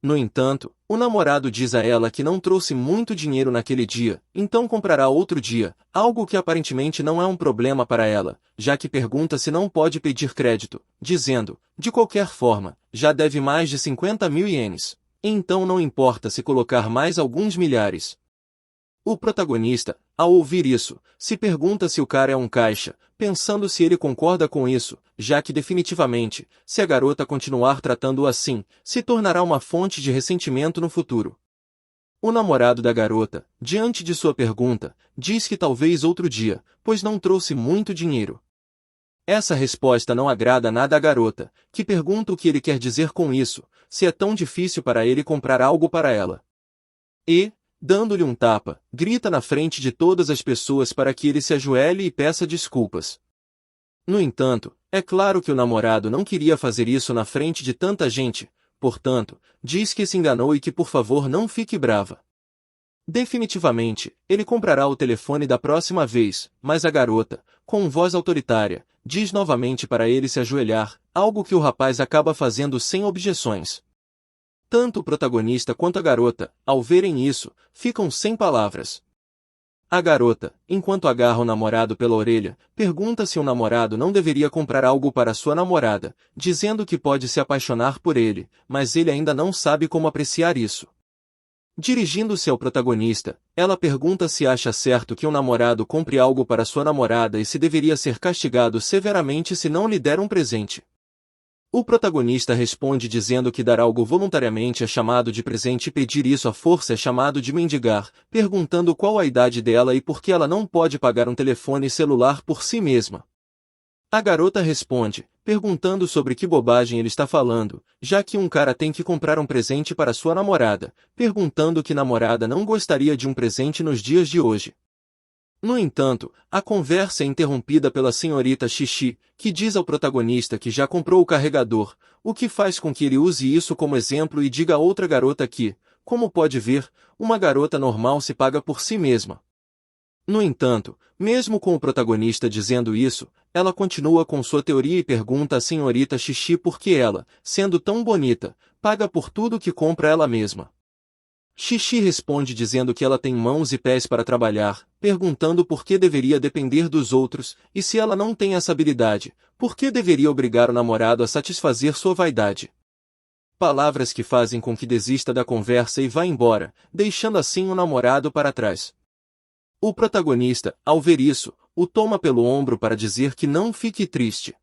No entanto, o namorado diz a ela que não trouxe muito dinheiro naquele dia, então comprará outro dia, algo que aparentemente não é um problema para ela, já que pergunta se não pode pedir crédito, dizendo, de qualquer forma, já deve mais de 50.000 ienes, então não importa se colocar mais alguns milhares. O protagonista, ao ouvir isso, se pergunta se o cara é um caixa, pensando se ele concorda com isso, já que definitivamente, se a garota continuar tratando-o assim, se tornará uma fonte de ressentimento no futuro. O namorado da garota, diante de sua pergunta, diz que talvez outro dia, pois não trouxe muito dinheiro. Essa resposta não agrada nada à garota, que pergunta o que ele quer dizer com isso, se é tão difícil para ele comprar algo para ela. E, dando-lhe um tapa, grita na frente de todas as pessoas para que ele se ajoelhe e peça desculpas. No entanto, é claro que o namorado não queria fazer isso na frente de tanta gente, portanto, diz que se enganou e que por favor não fique brava. Definitivamente, ele comprará o telefone da próxima vez, mas a garota, com voz autoritária, diz novamente para ele se ajoelhar, algo que o rapaz acaba fazendo sem objeções. Tanto o protagonista quanto a garota, ao verem isso, ficam sem palavras. A garota, enquanto agarra o namorado pela orelha, pergunta se o namorado não deveria comprar algo para sua namorada, dizendo que pode se apaixonar por ele, mas ele ainda não sabe como apreciar isso. Dirigindo-se ao protagonista, ela pergunta se acha certo que um namorado compre algo para sua namorada e se deveria ser castigado severamente se não lhe der um presente. O protagonista responde dizendo que dar algo voluntariamente é chamado de presente e pedir isso à força é chamado de mendigar, perguntando qual a idade dela e por que ela não pode pagar um telefone celular por si mesma. A garota responde, perguntando sobre que bobagem ele está falando, já que um cara tem que comprar um presente para sua namorada, perguntando que namorada não gostaria de um presente nos dias de hoje. No entanto, a conversa é interrompida pela senhorita Xixi, que diz ao protagonista que já comprou o carregador, o que faz com que ele use isso como exemplo e diga a outra garota que, como pode ver, uma garota normal se paga por si mesma. No entanto, mesmo com o protagonista dizendo isso, ela continua com sua teoria e pergunta à senhorita Xixi por que ela, sendo tão bonita, paga por tudo que compra ela mesma. Xixi responde dizendo que ela tem mãos e pés para trabalhar, perguntando por que deveria depender dos outros, e se ela não tem essa habilidade, por que deveria obrigar o namorado a satisfazer sua vaidade. Palavras que fazem com que desista da conversa e vá embora, deixando assim o namorado para trás. O protagonista, ao ver isso, o toma pelo ombro para dizer que não fique triste.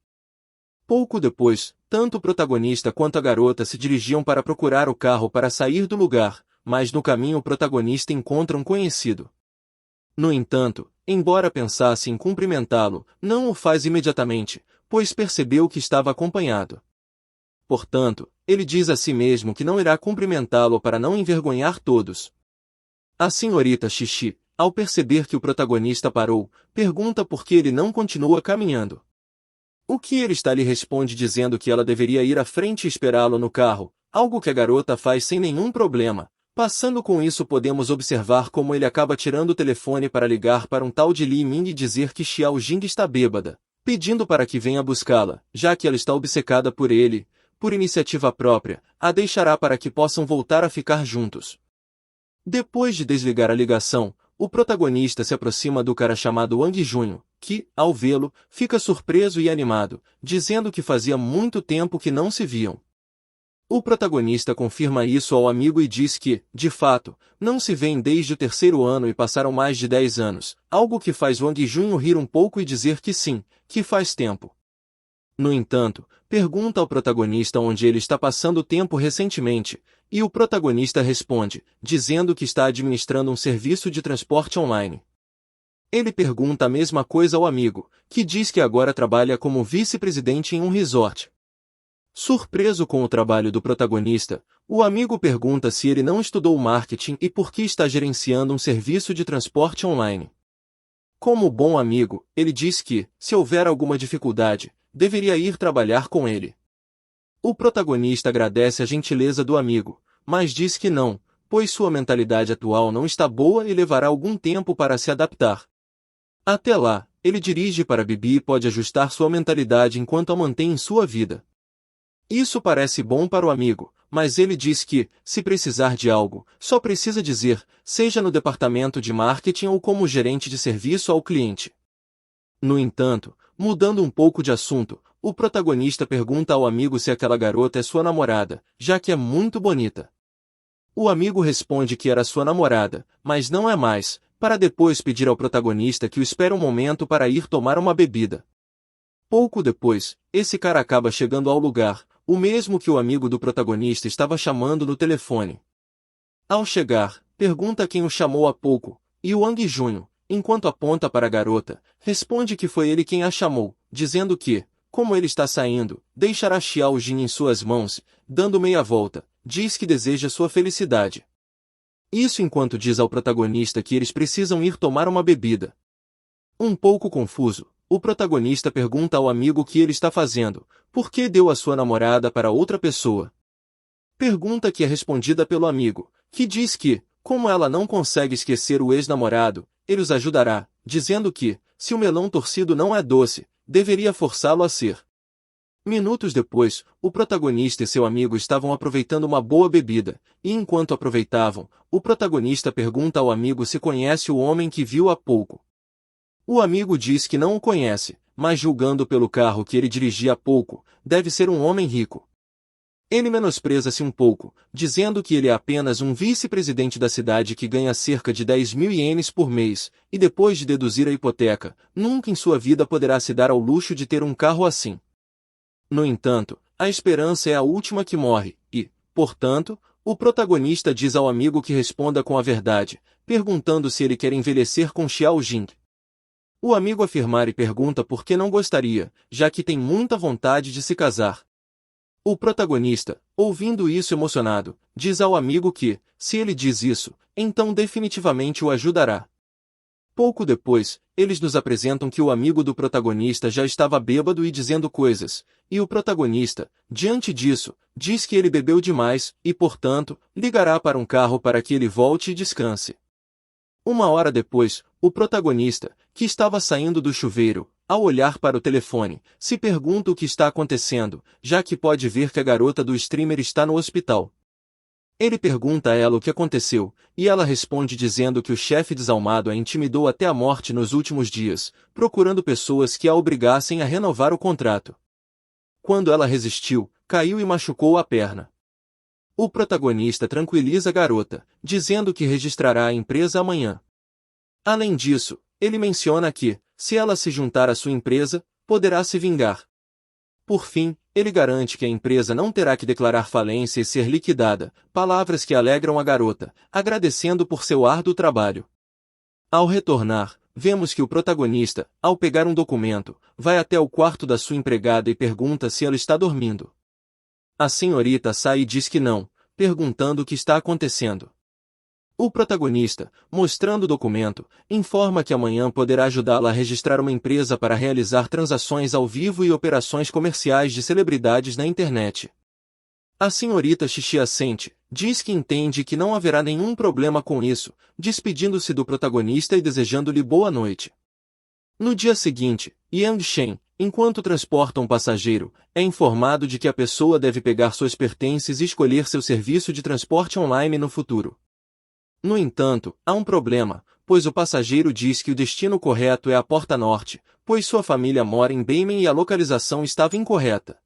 Pouco depois, tanto o protagonista quanto a garota se dirigiam para procurar o carro para sair do lugar, mas no caminho o protagonista encontra um conhecido. No entanto, embora pensasse em cumprimentá-lo, não o faz imediatamente, pois percebeu que estava acompanhado. Portanto, ele diz a si mesmo que não irá cumprimentá-lo para não envergonhar todos. A senhorita Xixi, ao perceber que o protagonista parou, pergunta por que ele não continua caminhando. O que ele está lhe responde dizendo que ela deveria ir à frente e esperá-lo no carro, algo que a garota faz sem nenhum problema. Passando com isso podemos observar como ele acaba tirando o telefone para ligar para um tal de Li Ming e dizer que Xiao Jing está bêbada, pedindo para que venha buscá-la, já que ela está obcecada por ele, por iniciativa própria, a deixará para que possam voltar a ficar juntos. Depois de desligar a ligação, o protagonista se aproxima do cara chamado Wang Junho, que, ao vê-lo, fica surpreso e animado, dizendo que fazia muito tempo que não se viam. O protagonista confirma isso ao amigo e diz que, de fato, não se veem desde o terceiro ano e passaram mais de 10 anos, algo que faz Wang Junho rir um pouco e dizer que sim, que faz tempo. No entanto, pergunta ao protagonista onde ele está passando tempo recentemente, e o protagonista responde, dizendo que está administrando um serviço de transporte online. Ele pergunta a mesma coisa ao amigo, que diz que agora trabalha como vice-presidente em um resort. Surpreso com o trabalho do protagonista, o amigo pergunta se ele não estudou marketing e por que está gerenciando um serviço de transporte online. Como bom amigo, ele diz que, se houver alguma dificuldade, deveria ir trabalhar com ele. O protagonista agradece a gentileza do amigo, mas diz que não, pois sua mentalidade atual não está boa e levará algum tempo para se adaptar. Até lá, ele dirige para Bibi e pode ajustar sua mentalidade enquanto a mantém em sua vida. Isso parece bom para o amigo, mas ele diz que, se precisar de algo, só precisa dizer, seja no departamento de marketing ou como gerente de serviço ao cliente. No entanto, mudando um pouco de assunto, o protagonista pergunta ao amigo se aquela garota é sua namorada, já que é muito bonita. O amigo responde que era sua namorada, mas não é mais, para depois pedir ao protagonista que o espere um momento para ir tomar uma bebida. Pouco depois, esse cara acaba chegando ao lugar, o mesmo que o amigo do protagonista estava chamando no telefone. Ao chegar, pergunta quem o chamou há pouco, e o Wang Junho, enquanto aponta para a garota, responde que foi ele quem a chamou, dizendo que, como ele está saindo, deixará Xiao Jing em suas mãos, dando meia volta, diz que deseja sua felicidade. Isso enquanto diz ao protagonista que eles precisam ir tomar uma bebida. Um pouco confuso, o protagonista pergunta ao amigo o que ele está fazendo, por que deu a sua namorada para outra pessoa. Pergunta que é respondida pelo amigo, que diz que, como ela não consegue esquecer o ex-namorado, ele os ajudará, dizendo que, se o melão torcido não é doce, deveria forçá-lo a ser. Minutos depois, o protagonista e seu amigo estavam aproveitando uma boa bebida, e enquanto aproveitavam, o protagonista pergunta ao amigo se conhece o homem que viu há pouco. O amigo diz que não o conhece, mas julgando pelo carro que ele dirigia há pouco, deve ser um homem rico. Ele menospreza-se um pouco, dizendo que ele é apenas um vice-presidente da cidade que ganha cerca de 10.000 ienes por mês, e depois de deduzir a hipoteca, nunca em sua vida poderá se dar ao luxo de ter um carro assim. No entanto, a esperança é a última que morre, e, portanto, o protagonista diz ao amigo que responda com a verdade, perguntando se ele quer envelhecer com Xiao Jing. O amigo afirma e pergunta por que não gostaria, já que tem muita vontade de se casar. O protagonista, ouvindo isso emocionado, diz ao amigo que, se ele diz isso, então definitivamente o ajudará. Pouco depois, eles nos apresentam que o amigo do protagonista já estava bêbado e dizendo coisas, e o protagonista, diante disso, diz que ele bebeu demais e, portanto, ligará para um carro para que ele volte e descanse. Uma hora depois, o protagonista, que estava saindo do chuveiro, ao olhar para o telefone, se pergunta o que está acontecendo, já que pode ver que a garota do streamer está no hospital. Ele pergunta a ela o que aconteceu, e ela responde dizendo que o chefe desalmado a intimidou até a morte nos últimos dias, procurando pessoas que a obrigassem a renovar o contrato. Quando ela resistiu, caiu e machucou a perna. O protagonista tranquiliza a garota, dizendo que registrará a empresa amanhã. Além disso, ele menciona que, se ela se juntar à sua empresa, poderá se vingar. Por fim, ele garante que a empresa não terá que declarar falência e ser liquidada, palavras que alegram a garota, agradecendo por seu árduo trabalho. Ao retornar, vemos que o protagonista, ao pegar um documento, vai até o quarto da sua empregada e pergunta se ela está dormindo. A senhorita sai e diz que não, perguntando o que está acontecendo. O protagonista, mostrando o documento, informa que amanhã poderá ajudá-la a registrar uma empresa para realizar transações ao vivo e operações comerciais de celebridades na internet. A senhorita Xixi assente, diz que entende que não haverá nenhum problema com isso, despedindo-se do protagonista e desejando-lhe boa noite. No dia seguinte, Yang Shen, enquanto transporta um passageiro, é informado de que a pessoa deve pegar suas pertences e escolher seu serviço de transporte online no futuro. No entanto, há um problema, pois o passageiro diz que o destino correto é a Porta Norte, pois sua família mora em Beimen e a localização estava incorreta.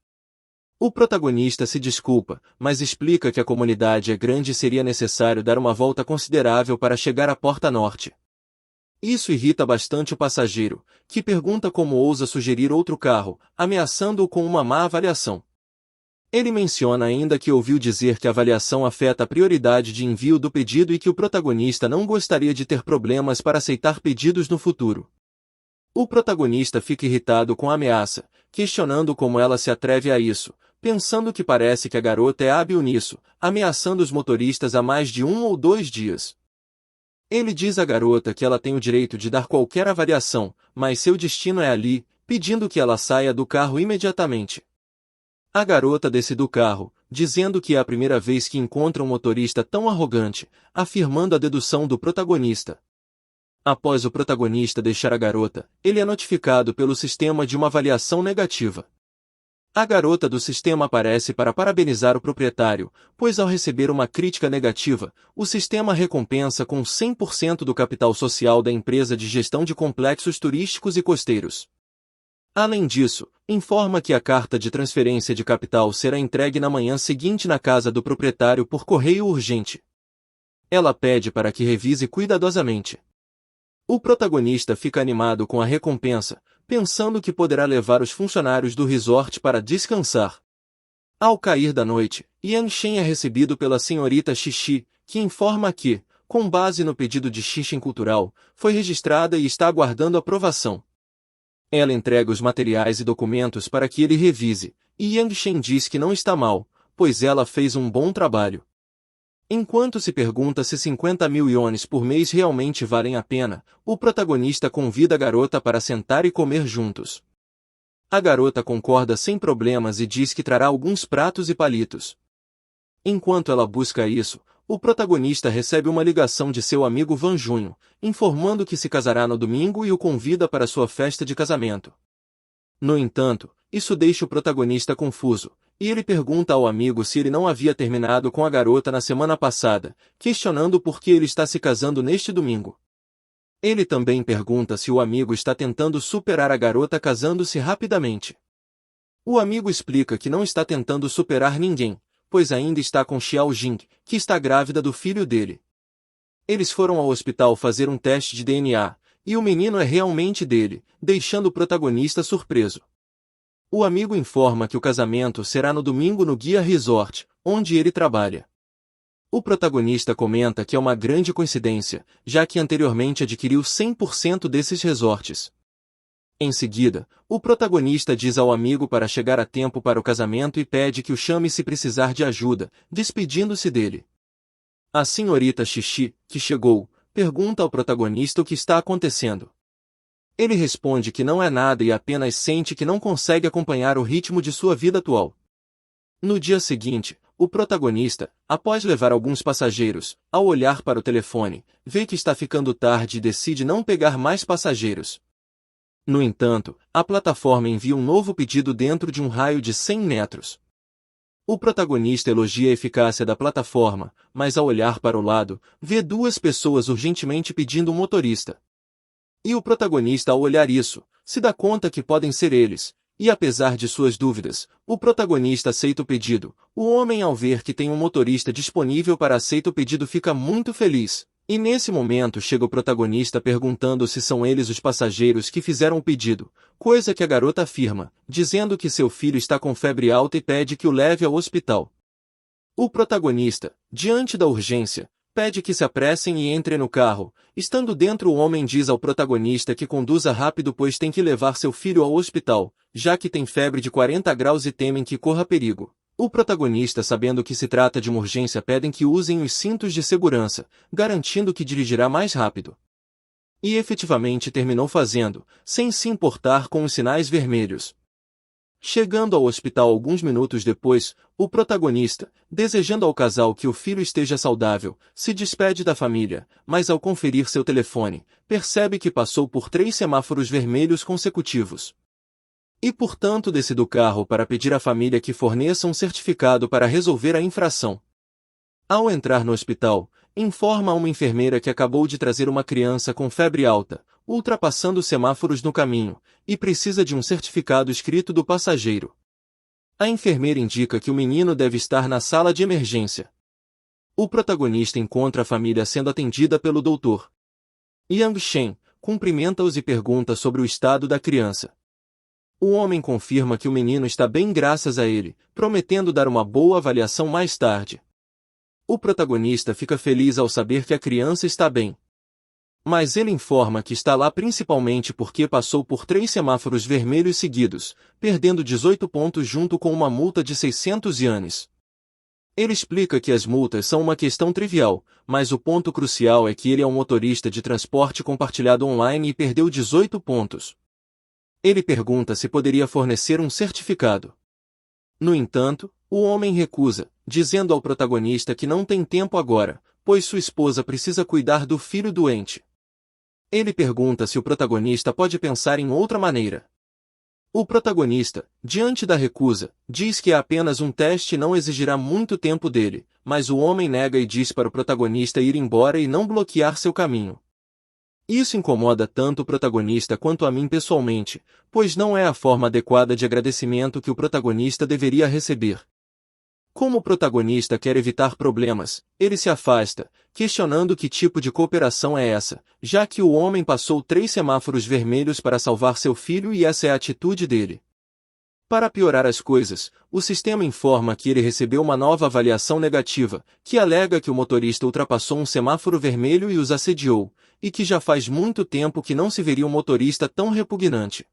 O protagonista se desculpa, mas explica que a comunidade é grande e seria necessário dar uma volta considerável para chegar à Porta Norte. Isso irrita bastante o passageiro, que pergunta como ousa sugerir outro carro, ameaçando-o com uma má avaliação. Ele menciona ainda que ouviu dizer que a avaliação afeta a prioridade de envio do pedido e que o protagonista não gostaria de ter problemas para aceitar pedidos no futuro. O protagonista fica irritado com a ameaça, questionando como ela se atreve a isso, pensando que parece que a garota é hábil nisso, ameaçando os motoristas há mais de 1 ou 2 dias. Ele diz à garota que ela tem o direito de dar qualquer avaliação, mas seu destino é ali, pedindo que ela saia do carro imediatamente. A garota desce do carro, dizendo que é a primeira vez que encontra um motorista tão arrogante, afirmando a dedução do protagonista. Após o protagonista deixar a garota, ele é notificado pelo sistema de uma avaliação negativa. A garota do sistema aparece para parabenizar o proprietário, pois ao receber uma crítica negativa, o sistema recompensa com 100% do capital social da empresa de gestão de complexos turísticos e costeiros. Além disso, informa que a carta de transferência de capital será entregue na manhã seguinte na casa do proprietário por correio urgente. Ela pede para que revise cuidadosamente. O protagonista fica animado com a recompensa, pensando que poderá levar os funcionários do resort para descansar. Ao cair da noite, Yang Shen é recebido pela senhorita Xixi, que informa que, com base no pedido de Xixin Cultural, foi registrada e está aguardando aprovação. Ela entrega os materiais e documentos para que ele revise, e Yang Shen diz que não está mal, pois ela fez um bom trabalho. Enquanto se pergunta se 50 mil ienes por mês realmente valem a pena, o protagonista convida a garota para sentar e comer juntos. A garota concorda sem problemas e diz que trará alguns pratos e palitos. Enquanto ela busca isso, o protagonista recebe uma ligação de seu amigo Van Junho, informando que se casará no domingo e o convida para sua festa de casamento. No entanto, isso deixa o protagonista confuso, e ele pergunta ao amigo se ele não havia terminado com a garota na semana passada, questionando por que ele está se casando neste domingo. Ele também pergunta se o amigo está tentando superar a garota casando-se rapidamente. O amigo explica que não está tentando superar ninguém, pois ainda está com Xiao Jing, que está grávida do filho dele. Eles foram ao hospital fazer um teste de DNA, e o menino é realmente dele, deixando o protagonista surpreso. O amigo informa que o casamento será no domingo no Guia Resort, onde ele trabalha. O protagonista comenta que é uma grande coincidência, já que anteriormente adquiriu 100% desses resorts. Em seguida, o protagonista diz ao amigo para chegar a tempo para o casamento e pede que o chame se precisar de ajuda, despedindo-se dele. A senhorita Xixi, que chegou, pergunta ao protagonista o que está acontecendo. Ele responde que não é nada e apenas sente que não consegue acompanhar o ritmo de sua vida atual. No dia seguinte, o protagonista, após levar alguns passageiros, ao olhar para o telefone, vê que está ficando tarde e decide não pegar mais passageiros. No entanto, a plataforma envia um novo pedido dentro de um raio de 100 metros. O protagonista elogia a eficácia da plataforma, mas ao olhar para o lado, vê 2 pessoas urgentemente pedindo um motorista. E o protagonista, ao olhar isso, se dá conta que podem ser eles, e apesar de suas dúvidas, o protagonista aceita o pedido. O homem, ao ver que tem um motorista disponível para aceitar o pedido, fica muito feliz. E nesse momento chega o protagonista perguntando se são eles os passageiros que fizeram o pedido, coisa que a garota afirma, dizendo que seu filho está com febre alta e pede que o leve ao hospital. O protagonista, diante da urgência, pede que se apressem e entrem no carro. Estando dentro, o homem diz ao protagonista que conduza rápido pois tem que levar seu filho ao hospital, já que tem febre de 40 graus e temem que corra perigo. O protagonista, sabendo que se trata de uma urgência, pedem que usem os cintos de segurança, garantindo que dirigirá mais rápido. E efetivamente terminou fazendo, sem se importar com os sinais vermelhos. Chegando ao hospital alguns minutos depois, o protagonista, desejando ao casal que o filho esteja saudável, se despede da família, mas ao conferir seu telefone, percebe que passou por 3 semáforos vermelhos consecutivos. E portanto desce do carro para pedir à família que forneça um certificado para resolver a infração. Ao entrar no hospital, informa a uma enfermeira que acabou de trazer uma criança com febre alta, ultrapassando semáforos no caminho, e precisa de um certificado escrito do passageiro. A enfermeira indica que o menino deve estar na sala de emergência. O protagonista encontra a família sendo atendida pelo Dr. Yang Shen, cumprimenta-os e pergunta sobre o estado da criança. O homem confirma que o menino está bem graças a ele, prometendo dar uma boa avaliação mais tarde. O protagonista fica feliz ao saber que a criança está bem. Mas ele informa que está lá principalmente porque passou por 3 semáforos vermelhos seguidos, perdendo 18 pontos junto com uma multa de 600 ienes. Ele explica que as multas são uma questão trivial, mas o ponto crucial é que ele é um motorista de transporte compartilhado online e perdeu 18 pontos. Ele pergunta se poderia fornecer um certificado. No entanto, o homem recusa, dizendo ao protagonista que não tem tempo agora, pois sua esposa precisa cuidar do filho doente. Ele pergunta se o protagonista pode pensar em outra maneira. O protagonista, diante da recusa, diz que é apenas um teste e não exigirá muito tempo dele, mas o homem nega e diz para o protagonista ir embora e não bloquear seu caminho. Isso incomoda tanto o protagonista quanto a mim pessoalmente, pois não é a forma adequada de agradecimento que o protagonista deveria receber. Como o protagonista quer evitar problemas, ele se afasta, questionando que tipo de cooperação é essa, já que o homem passou 3 semáforos vermelhos para salvar seu filho e essa é a atitude dele. Para piorar as coisas, o sistema informa que ele recebeu uma nova avaliação negativa, que alega que o motorista ultrapassou um semáforo vermelho e os assediou, e que já faz muito tempo que não se veria um motorista tão repugnante.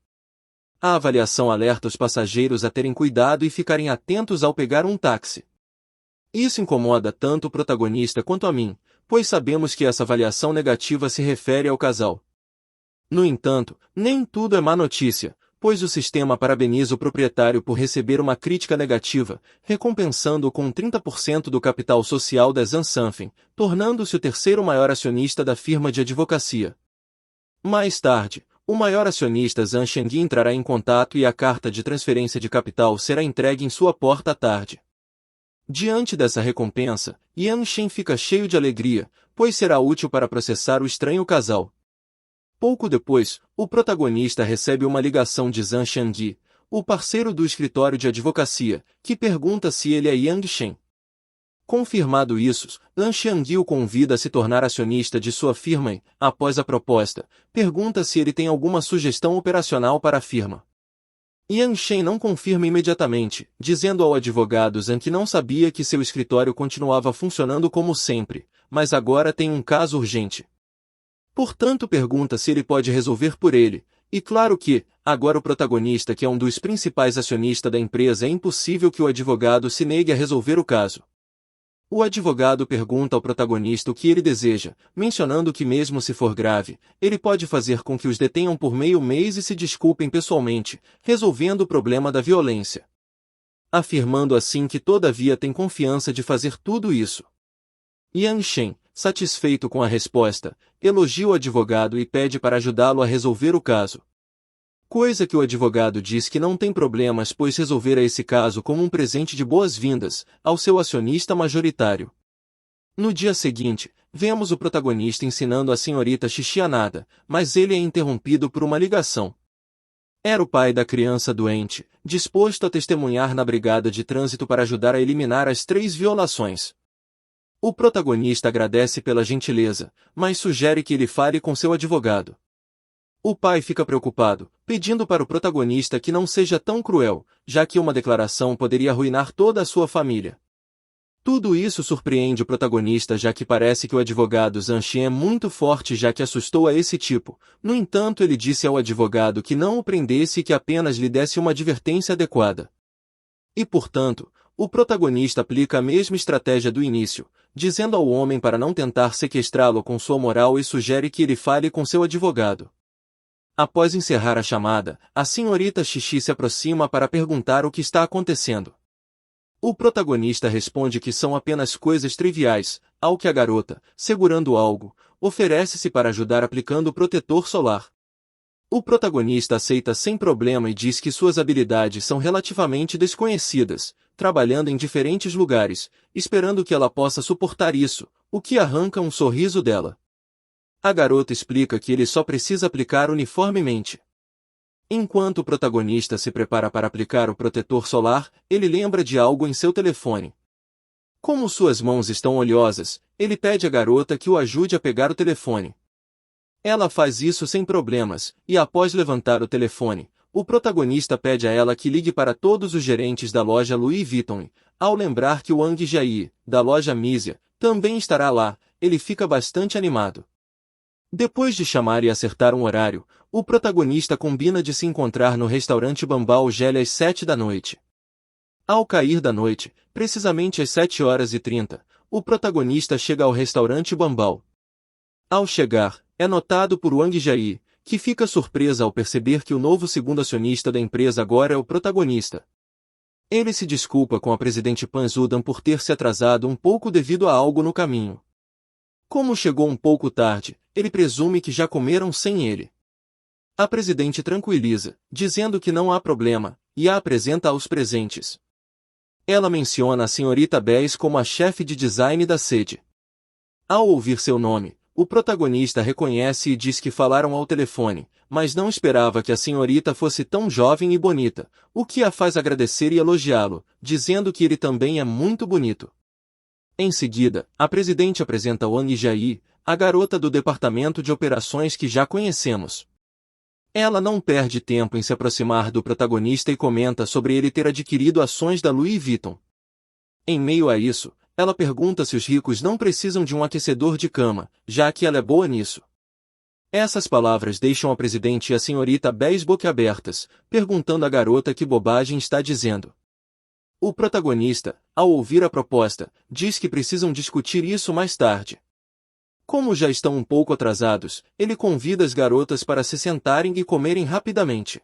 A avaliação alerta os passageiros a terem cuidado e ficarem atentos ao pegar um táxi. Isso incomoda tanto o protagonista quanto a mim, pois sabemos que essa avaliação negativa se refere ao casal. No entanto, nem tudo é má notícia, pois o sistema parabeniza o proprietário por receber uma crítica negativa, recompensando-o com 30% do capital social da Zan Something, tornando-se o terceiro maior acionista da firma de advocacia. Mais tarde, o maior acionista Zhan Shengyi entrará em contato e a carta de transferência de capital será entregue em sua porta à tarde. Diante dessa recompensa, Yang Shen fica cheio de alegria, pois será útil para processar o estranho casal. Pouco depois, o protagonista recebe uma ligação de Zhan Shengyi, o parceiro do escritório de advocacia, que pergunta se ele é Yang Shen. Confirmado isso, Zhan Shengyi o convida a se tornar acionista de sua firma e, após a proposta, pergunta se ele tem alguma sugestão operacional para a firma. Yang Shen não confirma imediatamente, dizendo ao advogado Zhan que não sabia que seu escritório continuava funcionando como sempre, mas agora tem um caso urgente. Portanto pergunta se ele pode resolver por ele, e claro que, agora o protagonista que é um dos principais acionistas da empresa é impossível que o advogado se negue a resolver o caso. O advogado pergunta ao protagonista o que ele deseja, mencionando que mesmo se for grave, ele pode fazer com que os detenham por meio mês e se desculpem pessoalmente, resolvendo o problema da violência. Afirmando assim que todavia tem confiança de fazer tudo isso. Yang Shen, satisfeito com a resposta, elogia o advogado e pede para ajudá-lo a resolver o caso. Coisa que o advogado diz que não tem problemas pois resolverá esse caso como um presente de boas-vindas ao seu acionista majoritário. No dia seguinte, vemos o protagonista ensinando a senhorita Xixianada, mas ele é interrompido por uma ligação. Era o pai da criança doente, disposto a testemunhar na brigada de trânsito para ajudar a eliminar as 3 violações. O protagonista agradece pela gentileza, mas sugere que ele fale com seu advogado. O pai fica preocupado, pedindo para o protagonista que não seja tão cruel, já que uma declaração poderia arruinar toda a sua família. Tudo isso surpreende o protagonista, já que parece que o advogado Zanshin é muito forte, já que assustou a esse tipo. No entanto, ele disse ao advogado que não o prendesse e que apenas lhe desse uma advertência adequada. E, portanto, o protagonista aplica a mesma estratégia do início, dizendo ao homem para não tentar sequestrá-lo com sua moral e sugere que ele fale com seu advogado. Após encerrar a chamada, a senhorita Xixi se aproxima para perguntar o que está acontecendo. O protagonista responde que são apenas coisas triviais, ao que a garota, segurando algo, oferece-se para ajudar aplicando o protetor solar. O protagonista aceita sem problema e diz que suas habilidades são relativamente desconhecidas, trabalhando em diferentes lugares, esperando que ela possa suportar isso, o que arranca um sorriso dela. A garota explica que ele só precisa aplicar uniformemente. Enquanto o protagonista se prepara para aplicar o protetor solar, ele lembra de algo em seu telefone. Como suas mãos estão oleosas, ele pede à garota que o ajude a pegar o telefone. Ela faz isso sem problemas, e após levantar o telefone, o protagonista pede a ela que ligue para todos os gerentes da loja Louis Vuitton. Ao lembrar que o Wang Jiayi, da loja Misia, também estará lá, ele fica bastante animado. Depois de chamar e acertar um horário, o protagonista combina de se encontrar no restaurante Bambao Gelé às 7 da noite. Ao cair da noite, precisamente às 7h30, o protagonista chega ao restaurante Bambao. Ao chegar, é notado por Wang Jiayi, que fica surpresa ao perceber que o novo segundo acionista da empresa agora é o protagonista. Ele se desculpa com a presidente Pan Zudan por ter se atrasado um pouco devido a algo no caminho. Como chegou um pouco tarde, ele presume que já comeram sem ele. A presidente tranquiliza, dizendo que não há problema, e a apresenta aos presentes. Ela menciona a senhorita Bess como a chefe de design da sede. Ao ouvir seu nome, o protagonista reconhece e diz que falaram ao telefone, mas não esperava que a senhorita fosse tão jovem e bonita, o que a faz agradecer e elogiá-lo, dizendo que ele também é muito bonito. Em seguida, a presidente apresenta Wang Jiayi, a garota do departamento de operações que já conhecemos. Ela não perde tempo em se aproximar do protagonista e comenta sobre ele ter adquirido ações da Louis Vuitton. Em meio a isso, ela pergunta se os ricos não precisam de um aquecedor de cama, já que ela é boa nisso. Essas palavras deixam a presidente e a senhorita Bess boquiabertas, perguntando à garota que bobagem está dizendo. O protagonista, ao ouvir a proposta, diz que precisam discutir isso mais tarde. Como já estão um pouco atrasados, ele convida as garotas para se sentarem e comerem rapidamente.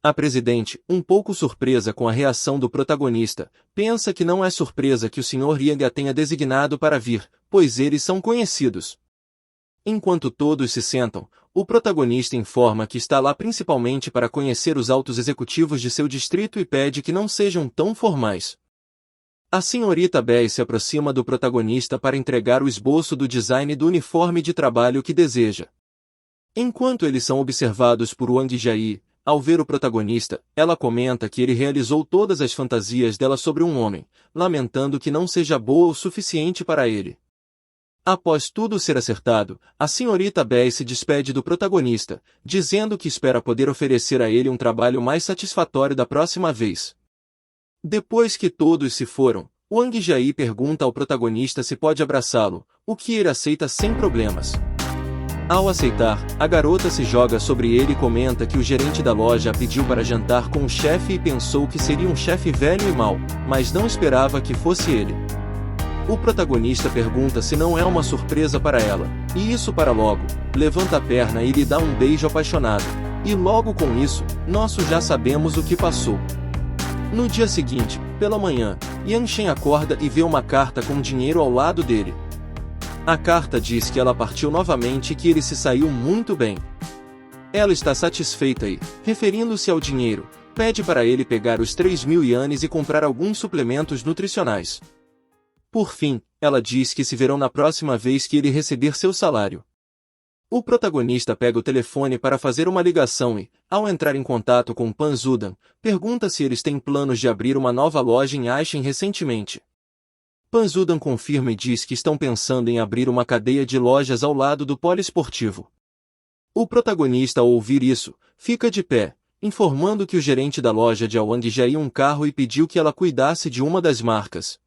A presidente, um pouco surpresa com a reação do protagonista, pensa que não é surpresa que o Sr. Yang a tenha designado para vir, pois eles são conhecidos. Enquanto todos se sentam, o protagonista informa que está lá principalmente para conhecer os altos executivos de seu distrito e pede que não sejam tão formais. A senhorita Bess se aproxima do protagonista para entregar o esboço do design do uniforme de trabalho que deseja. Enquanto eles são observados por Wang Jiayi, ao ver o protagonista, ela comenta que ele realizou todas as fantasias dela sobre um homem, lamentando que não seja boa o suficiente para ele. Após tudo ser acertado, a senhorita Bess se despede do protagonista, dizendo que espera poder oferecer a ele um trabalho mais satisfatório da próxima vez. Depois que todos se foram, Wang Jiayi pergunta ao protagonista se pode abraçá-lo, o que ele aceita sem problemas. Ao aceitar, a garota se joga sobre ele e comenta que o gerente da loja a pediu para jantar com o chefe e pensou que seria um chefe velho e mau, mas não esperava que fosse ele. O protagonista pergunta se não é uma surpresa para ela, e isso para logo, levanta a perna e lhe dá um beijo apaixonado, e logo com isso, nós já sabemos o que passou. No dia seguinte, pela manhã, Yang Shen acorda e vê uma carta com dinheiro ao lado dele. A carta diz que ela partiu novamente e que ele se saiu muito bem. Ela está satisfeita e, referindo-se ao dinheiro, pede para ele pegar os 3.000 ienes e comprar alguns suplementos nutricionais. Por fim, ela diz que se verão na próxima vez que ele receber seu salário. O protagonista pega o telefone para fazer uma ligação e, ao entrar em contato com Pan Zudan, pergunta se eles têm planos de abrir uma nova loja em Aishin recentemente. Panzudan confirma e diz que estão pensando em abrir uma cadeia de lojas ao lado do poliesportivo. O protagonista, ao ouvir isso, fica de pé, informando que o gerente da loja de Awang já ia um carro e pediu que ela cuidasse de uma das marcas.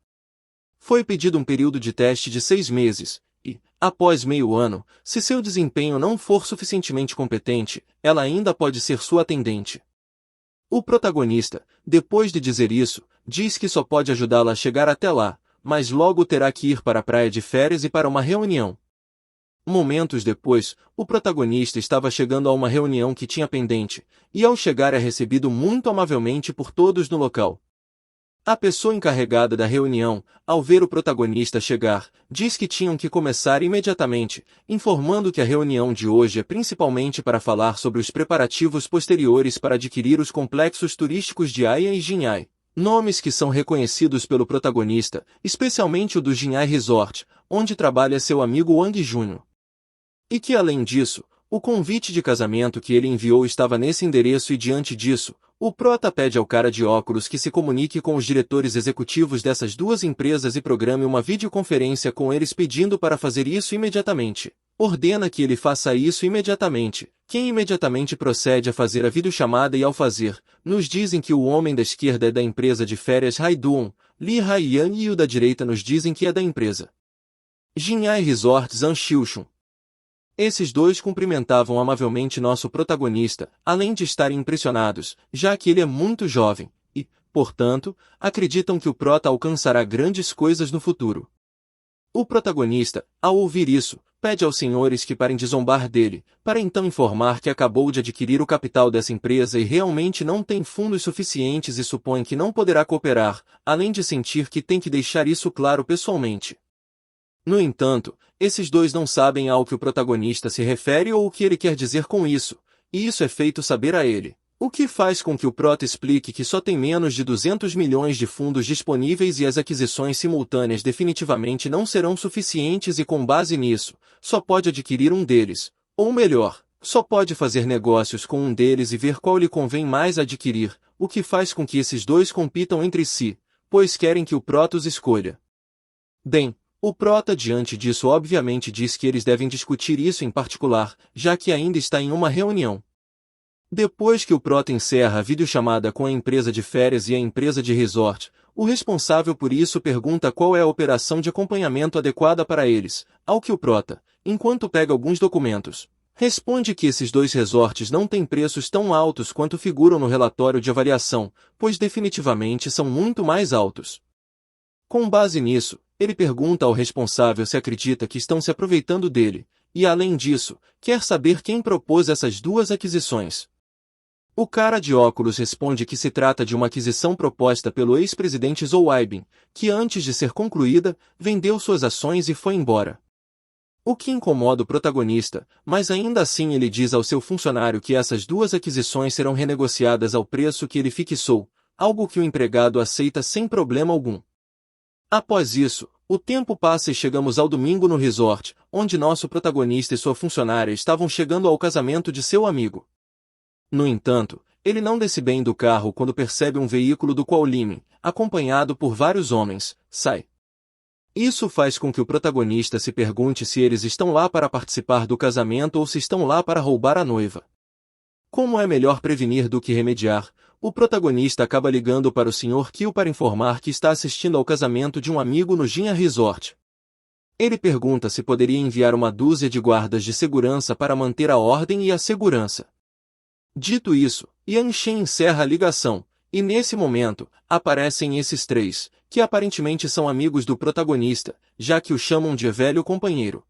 Foi pedido um período de teste de 6 meses, e, após meio ano, se seu desempenho não for suficientemente competente, ela ainda pode ser sua atendente. O protagonista, depois de dizer isso, diz que só pode ajudá-la a chegar até lá, mas logo terá que ir para a praia de férias e para uma reunião. Momentos depois, o protagonista estava chegando a uma reunião que tinha pendente, e ao chegar é recebido muito amavelmente por todos no local. A pessoa encarregada da reunião, ao ver o protagonista chegar, diz que tinham que começar imediatamente, informando que a reunião de hoje é principalmente para falar sobre os preparativos posteriores para adquirir os complexos turísticos de Aya e Jinhai, nomes que são reconhecidos pelo protagonista, especialmente o do Jinhai Resort, onde trabalha seu amigo Wang Júnior. E que além disso, o convite de casamento que ele enviou estava nesse endereço e diante disso, o prota pede ao cara de óculos que se comunique com os diretores executivos dessas duas empresas e programe uma videoconferência com eles pedindo para fazer isso imediatamente. Ordena que ele faça isso imediatamente, quem imediatamente procede a fazer a videochamada e ao fazer, nos dizem que o homem da esquerda é da empresa de férias Haiduan, Li Haiyan e o da direita nos dizem que é da empresa Jinhai Resorts Anshiushun. Esses dois cumprimentavam amavelmente nosso protagonista, além de estarem impressionados, já que ele é muito jovem, e, portanto, acreditam que o prota alcançará grandes coisas no futuro. O protagonista, ao ouvir isso, pede aos senhores que parem de zombar dele, para então informar que acabou de adquirir o capital dessa empresa e realmente não tem fundos suficientes e supõe que não poderá cooperar, além de sentir que tem que deixar isso claro pessoalmente. No entanto, esses dois não sabem ao que o protagonista se refere ou o que ele quer dizer com isso, e isso é feito saber a ele. O que faz com que o prota explique que só tem menos de 200 milhões de fundos disponíveis e as aquisições simultâneas definitivamente não serão suficientes e com base nisso, só pode adquirir um deles, ou melhor, só pode fazer negócios com um deles e ver qual lhe convém mais adquirir, o que faz com que esses dois compitam entre si, pois querem que o prota os escolha. Bem, o prota diante disso obviamente diz que eles devem discutir isso em particular, já que ainda está em uma reunião. Depois que o prota encerra a videochamada com a empresa de férias e a empresa de resort, o responsável por isso pergunta qual é a operação de acompanhamento adequada para eles, ao que o prota, enquanto pega alguns documentos, responde que esses dois resorts não têm preços tão altos quanto figuram no relatório de avaliação, pois definitivamente são muito mais altos. Com base nisso, ele pergunta ao responsável se acredita que estão se aproveitando dele, e além disso, quer saber quem propôs essas duas aquisições. O cara de óculos responde que se trata de uma aquisição proposta pelo ex-presidente Zhou Aibin, que antes de ser concluída, vendeu suas ações e foi embora. O que incomoda o protagonista, mas ainda assim ele diz ao seu funcionário que essas duas aquisições serão renegociadas ao preço que ele fixou, algo que o empregado aceita sem problema algum. Após isso, o tempo passa e chegamos ao domingo no resort, onde nosso protagonista e sua funcionária estavam chegando ao casamento de seu amigo. No entanto, ele não desce bem do carro quando percebe um veículo do qual Limin, acompanhado por vários homens, sai. Isso faz com que o protagonista se pergunte se eles estão lá para participar do casamento ou se estão lá para roubar a noiva. Como é melhor prevenir do que remediar, o protagonista acaba ligando para o Sr. Kill para informar que está assistindo ao casamento de um amigo no Jinhai Resort. Ele pergunta se poderia enviar uma dúzia de guardas de segurança para manter a ordem e a segurança. Dito isso, Yang Shen encerra a ligação, e nesse momento, aparecem esses três, que aparentemente são amigos do protagonista, já que o chamam de velho companheiro.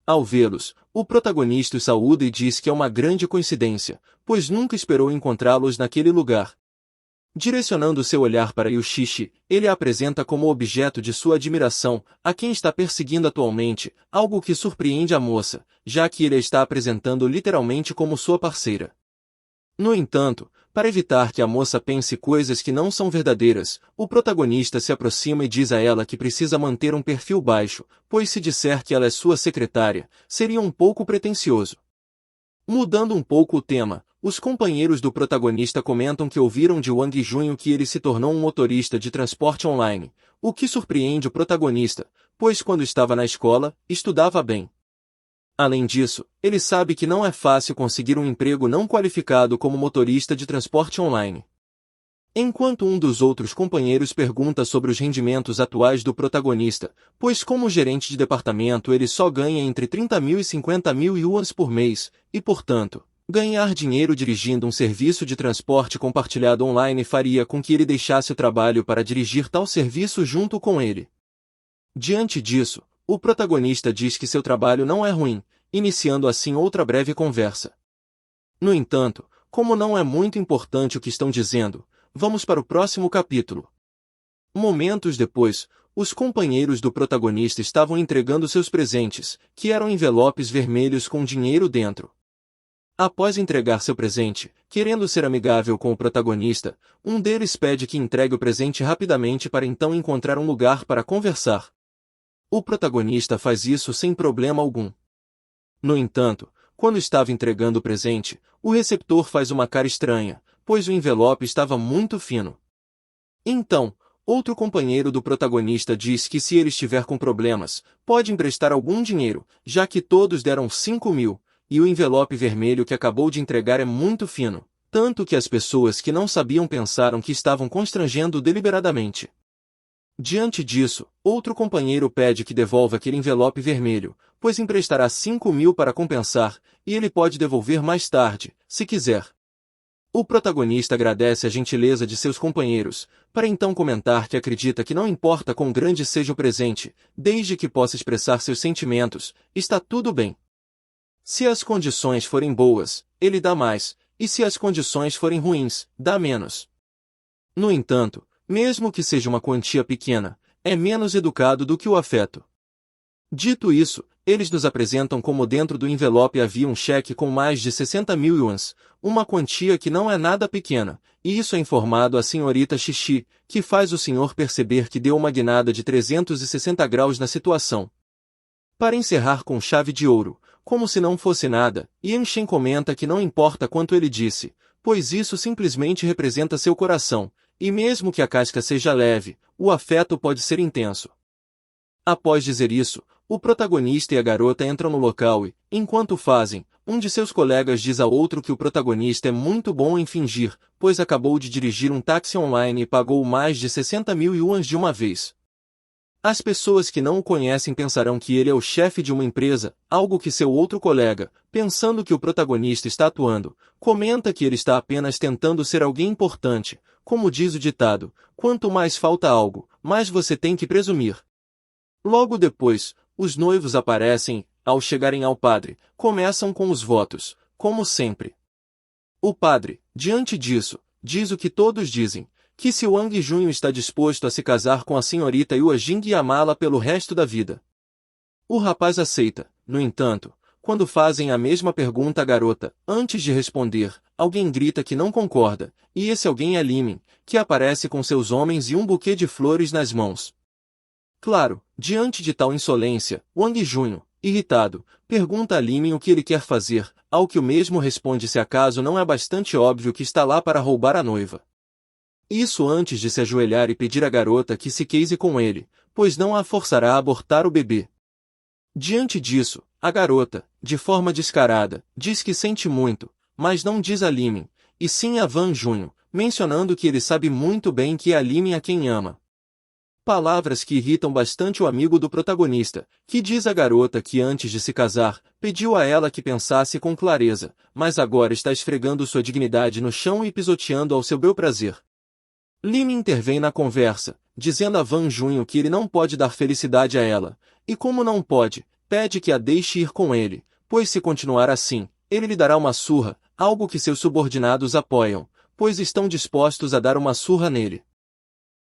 Ao vê-los, o protagonista os saúda e diz que é uma grande coincidência, pois nunca esperou encontrá-los naquele lugar. Direcionando seu olhar para Yushishi, ele a apresenta como objeto de sua admiração, a quem está perseguindo atualmente, algo que surpreende a moça, já que ele a está apresentando literalmente como sua parceira. No entanto, para evitar que a moça pense coisas que não são verdadeiras, o protagonista se aproxima e diz a ela que precisa manter um perfil baixo, pois se disser que ela é sua secretária, seria um pouco pretensioso. Mudando um pouco o tema, os companheiros do protagonista comentam que ouviram de Wang Junho que ele se tornou um motorista de transporte online, o que surpreende o protagonista, pois quando estava na escola, estudava bem. Além disso, ele sabe que não é fácil conseguir um emprego não qualificado como motorista de transporte online. Enquanto um dos outros companheiros pergunta sobre os rendimentos atuais do protagonista, pois como gerente de departamento ele só ganha entre 30 mil e 50 mil yuans por mês, e portanto, ganhar dinheiro dirigindo um serviço de transporte compartilhado online faria com que ele deixasse o trabalho para dirigir tal serviço junto com ele. Diante disso, o protagonista diz que seu trabalho não é ruim, iniciando assim outra breve conversa. No entanto, como não é muito importante o que estão dizendo, vamos para o próximo capítulo. Momentos depois, os companheiros do protagonista estavam entregando seus presentes, que eram envelopes vermelhos com dinheiro dentro. Após entregar seu presente, querendo ser amigável com o protagonista, um deles pede que entregue o presente rapidamente para então encontrar um lugar para conversar. O protagonista faz isso sem problema algum. No entanto, quando estava entregando o presente, o receptor faz uma cara estranha, pois o envelope estava muito fino. Então, outro companheiro do protagonista diz que se ele estiver com problemas, pode emprestar algum dinheiro, já que todos deram 5 mil, e o envelope vermelho que acabou de entregar é muito fino, tanto que as pessoas que não sabiam pensaram que estavam constrangendo deliberadamente. Diante disso, outro companheiro pede que devolva aquele envelope vermelho, pois emprestará 5 mil para compensar, e ele pode devolver mais tarde, se quiser. O protagonista agradece a gentileza de seus companheiros, para então comentar que acredita que não importa quão grande seja o presente, desde que possa expressar seus sentimentos, está tudo bem. Se as condições forem boas, ele dá mais, e se as condições forem ruins, dá menos. No entanto, mesmo que seja uma quantia pequena, é menos educado do que o afeto. Dito isso, eles nos apresentam como dentro do envelope havia um cheque com mais de 60 mil yuans, uma quantia que não é nada pequena, e isso é informado à senhorita Xixi, que faz o senhor perceber que deu uma guinada de 360 graus na situação. Para encerrar com chave de ouro, como se não fosse nada, Yan Shen comenta que não importa quanto ele disse, pois isso simplesmente representa seu coração, e mesmo que a casca seja leve, o afeto pode ser intenso. Após dizer isso, o protagonista e a garota entram no local e, enquanto fazem, um de seus colegas diz ao outro que o protagonista é muito bom em fingir, pois acabou de dirigir um táxi online e pagou mais de 60 mil yuans de uma vez. As pessoas que não o conhecem pensarão que ele é o chefe de uma empresa, algo que seu outro colega, pensando que o protagonista está atuando, comenta que ele está apenas tentando ser alguém importante, como diz o ditado, quanto mais falta algo, mais você tem que presumir. Logo depois, os noivos aparecem, ao chegarem ao padre, começam com os votos, como sempre. O padre, diante disso, diz o que todos dizem, que se Wang Junho está disposto a se casar com a senhorita Yua Jing e amá-la pelo resto da vida. O rapaz aceita, no entanto, quando fazem a mesma pergunta à garota, antes de responder, alguém grita que não concorda, e esse alguém é Limin, que aparece com seus homens e um buquê de flores nas mãos. Claro, diante de tal insolência, Wang Junho, irritado, pergunta a Limin o que ele quer fazer, ao que o mesmo responde se acaso não é bastante óbvio que está lá para roubar a noiva. Isso antes de se ajoelhar e pedir à garota que se case com ele, pois não a forçará a abortar o bebê. Diante disso, a garota, de forma descarada, diz que sente muito, mas não diz a Limin, e sim a Wang Junho, mencionando que ele sabe muito bem que é a Limin a quem ama. Palavras que irritam bastante o amigo do protagonista, que diz à garota que antes de se casar, pediu a ela que pensasse com clareza, mas agora está esfregando sua dignidade no chão e pisoteando ao seu bel prazer. Limin intervém na conversa, dizendo a Wang Junho que ele não pode dar felicidade a ela, e como não pode, pede que a deixe ir com ele, pois se continuar assim, ele lhe dará uma surra, algo que seus subordinados apoiam, pois estão dispostos a dar uma surra nele.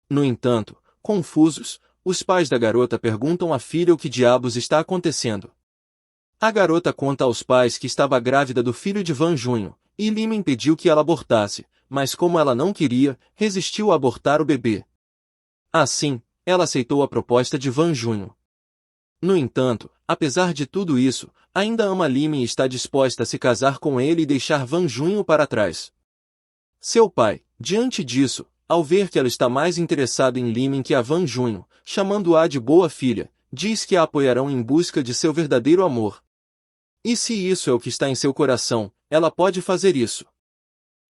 No entanto, confusos, os pais da garota perguntam à filha o que diabos está acontecendo. A garota conta aos pais que estava grávida do filho de Wang Junho, e Limin pediu que ela abortasse, mas como ela não queria, resistiu a abortar o bebê. Assim, ela aceitou a proposta de Wang Junho. No entanto, apesar de tudo isso, ainda ama Limin e está disposta a se casar com ele e deixar Van Junho para trás. Seu pai, diante disso, ao ver que ela está mais interessada em Limin que a Van Junho, chamando-a de boa filha, diz que a apoiarão em busca de seu verdadeiro amor. E se isso é o que está em seu coração, ela pode fazer isso.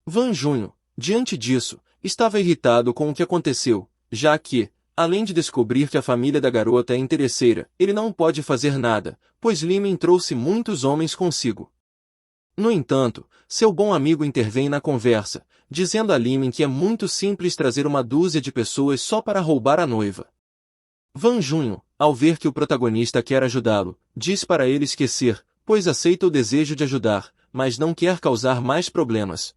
Van Junho, diante disso, estava irritado com o que aconteceu, já que, além de descobrir que a família da garota é interesseira, ele não pode fazer nada, pois Limin trouxe muitos homens consigo. No entanto, seu bom amigo intervém na conversa, dizendo a Limin que é muito simples trazer uma dúzia de pessoas só para roubar a noiva. Van Junho, ao ver que o protagonista quer ajudá-lo, diz para ele esquecer, pois aceita o desejo de ajudar, mas não quer causar mais problemas.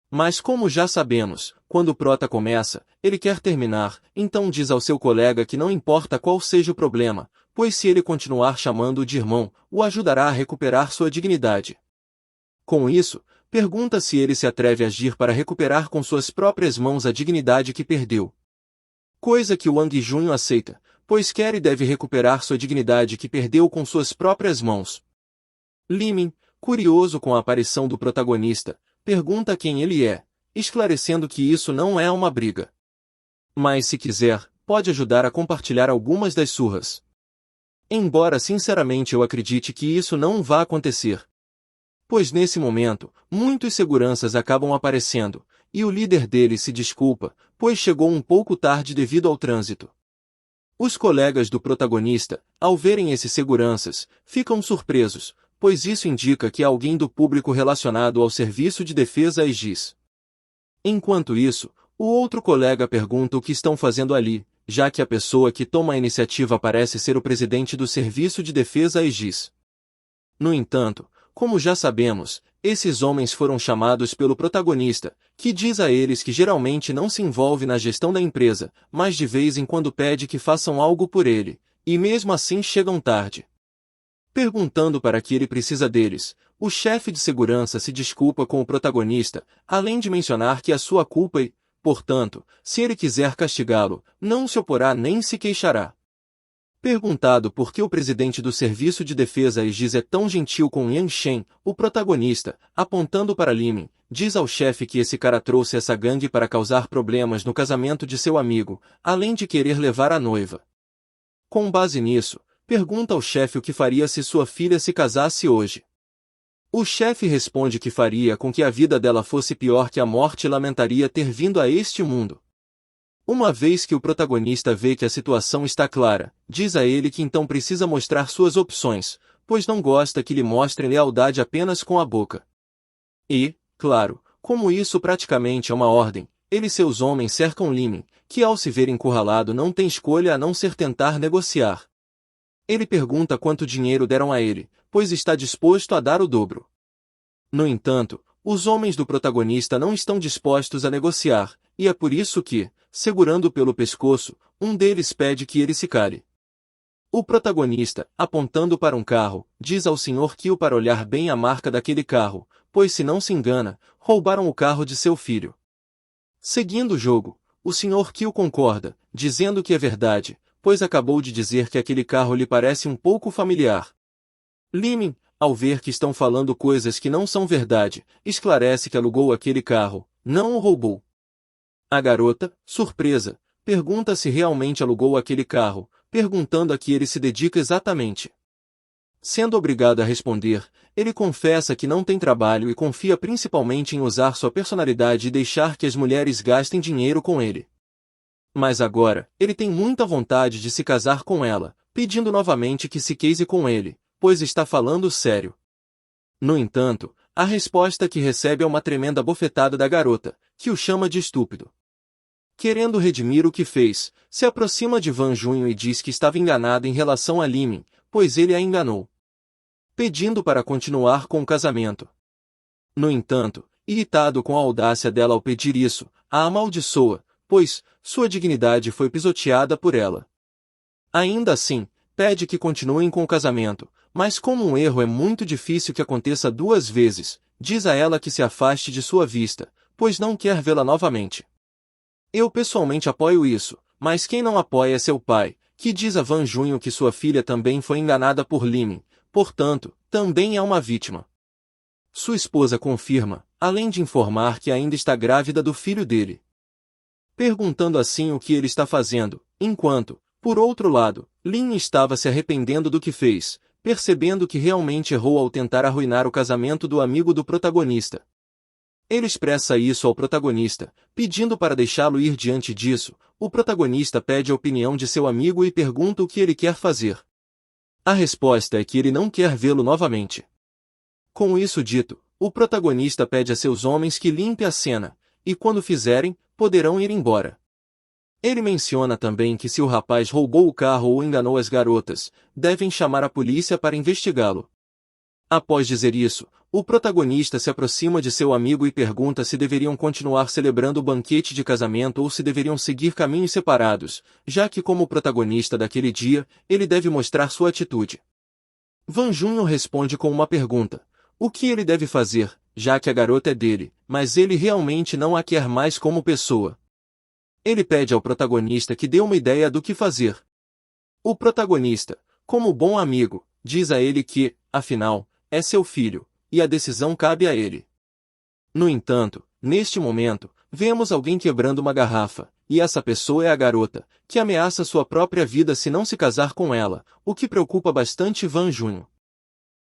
Mas como já sabemos, quando o prota começa, ele quer terminar, então diz ao seu colega que não importa qual seja o problema, pois se ele continuar chamando-o de irmão, o ajudará a recuperar sua dignidade. Com isso, pergunta se ele se atreve a agir para recuperar com suas próprias mãos a dignidade que perdeu. Coisa que Wang Junho aceita, pois quer e deve recuperar sua dignidade que perdeu com suas próprias mãos. Limin, curioso com a aparição do protagonista, pergunta quem ele é, esclarecendo que isso não é uma briga. Mas se quiser, pode ajudar a compartilhar algumas das surras. Embora sinceramente eu acredite que isso não vá acontecer. Pois nesse momento, muitos seguranças acabam aparecendo, e o líder deles se desculpa, pois chegou um pouco tarde devido ao trânsito. Os colegas do protagonista, ao verem esses seguranças, ficam surpresos, pois isso indica que é alguém do público relacionado ao Serviço de Defesa Aegis. Enquanto isso, o outro colega pergunta o que estão fazendo ali, já que a pessoa que toma a iniciativa parece ser o presidente do Serviço de Defesa Aegis. No entanto, como já sabemos, esses homens foram chamados pelo protagonista, que diz a eles que geralmente não se envolve na gestão da empresa, mas de vez em quando pede que façam algo por ele, e mesmo assim chegam tarde. Perguntando para que ele precisa deles, o chefe de segurança se desculpa com o protagonista, além de mencionar que é sua culpa e, portanto, se ele quiser castigá-lo, não se oporá nem se queixará. Perguntado por que o presidente do Serviço de Defesa Aegis é tão gentil com Yang Shen, o protagonista, apontando para Limin, diz ao chefe que esse cara trouxe essa gangue para causar problemas no casamento de seu amigo, além de querer levar a noiva. Com base nisso, pergunta ao chefe o que faria se sua filha se casasse hoje. O chefe responde que faria com que a vida dela fosse pior que a morte e lamentaria ter vindo a este mundo. Uma vez que o protagonista vê que a situação está clara, diz a ele que então precisa mostrar suas opções, pois não gosta que lhe mostrem lealdade apenas com a boca. E, claro, como isso praticamente é uma ordem, ele e seus homens cercam Limin, que ao se ver encurralado não tem escolha a não ser tentar negociar. Ele pergunta quanto dinheiro deram a ele, pois está disposto a dar o dobro. No entanto, os homens do protagonista não estão dispostos a negociar, e é por isso que, segurando-o pelo pescoço, um deles pede que ele se cale. O protagonista, apontando para um carro, diz ao Sr. Kyo para olhar bem a marca daquele carro, pois se não se engana, roubaram o carro de seu filho. Seguindo o jogo, o Sr. Kyo concorda, dizendo que é verdade, pois acabou de dizer que aquele carro lhe parece um pouco familiar. Limin, ao ver que estão falando coisas que não são verdade, esclarece que alugou aquele carro, não o roubou. A garota, surpresa, pergunta se realmente alugou aquele carro, perguntando a que ele se dedica exatamente. Sendo obrigado a responder, ele confessa que não tem trabalho e confia principalmente em usar sua personalidade e deixar que as mulheres gastem dinheiro com ele. Mas agora, ele tem muita vontade de se casar com ela, pedindo novamente que se case com ele, pois está falando sério. No entanto, a resposta que recebe é uma tremenda bofetada da garota, que o chama de estúpido. Querendo redimir o que fez, se aproxima de Van Junho e diz que estava enganado em relação a Limin, pois ele a enganou, pedindo para continuar com o casamento. No entanto, irritado com a audácia dela ao pedir isso, a amaldiçoa, pois sua dignidade foi pisoteada por ela. Ainda assim, pede que continuem com o casamento, mas como um erro é muito difícil que aconteça duas vezes, diz a ela que se afaste de sua vista, pois não quer vê-la novamente. Eu pessoalmente apoio isso, mas quem não apoia é seu pai, que diz a Van Junho que sua filha também foi enganada por Limin, portanto, também é uma vítima. Sua esposa confirma, além de informar que ainda está grávida do filho dele. Perguntando assim o que ele está fazendo, enquanto, por outro lado, Lin estava se arrependendo do que fez, percebendo que realmente errou ao tentar arruinar o casamento do amigo do protagonista. Ele expressa isso ao protagonista, pedindo para deixá-lo ir. Diante disso, o protagonista pede a opinião de seu amigo e pergunta o que ele quer fazer. A resposta é que ele não quer vê-lo novamente. Com isso dito, o protagonista pede a seus homens que limpem a cena, e quando fizerem, poderão ir embora. Ele menciona também que se o rapaz roubou o carro ou enganou as garotas, devem chamar a polícia para investigá-lo. Após dizer isso, o protagonista se aproxima de seu amigo e pergunta se deveriam continuar celebrando o banquete de casamento ou se deveriam seguir caminhos separados, já que como protagonista daquele dia, ele deve mostrar sua atitude. Van Junho responde com uma pergunta: o que ele deve fazer, já que a garota é dele, mas ele realmente não a quer mais como pessoa. Ele pede ao protagonista que dê uma ideia do que fazer. O protagonista, como bom amigo, diz a ele que, afinal, é seu filho, e a decisão cabe a ele. No entanto, neste momento, vemos alguém quebrando uma garrafa, e essa pessoa é a garota, que ameaça sua própria vida se não se casar com ela, o que preocupa bastante Van Junho.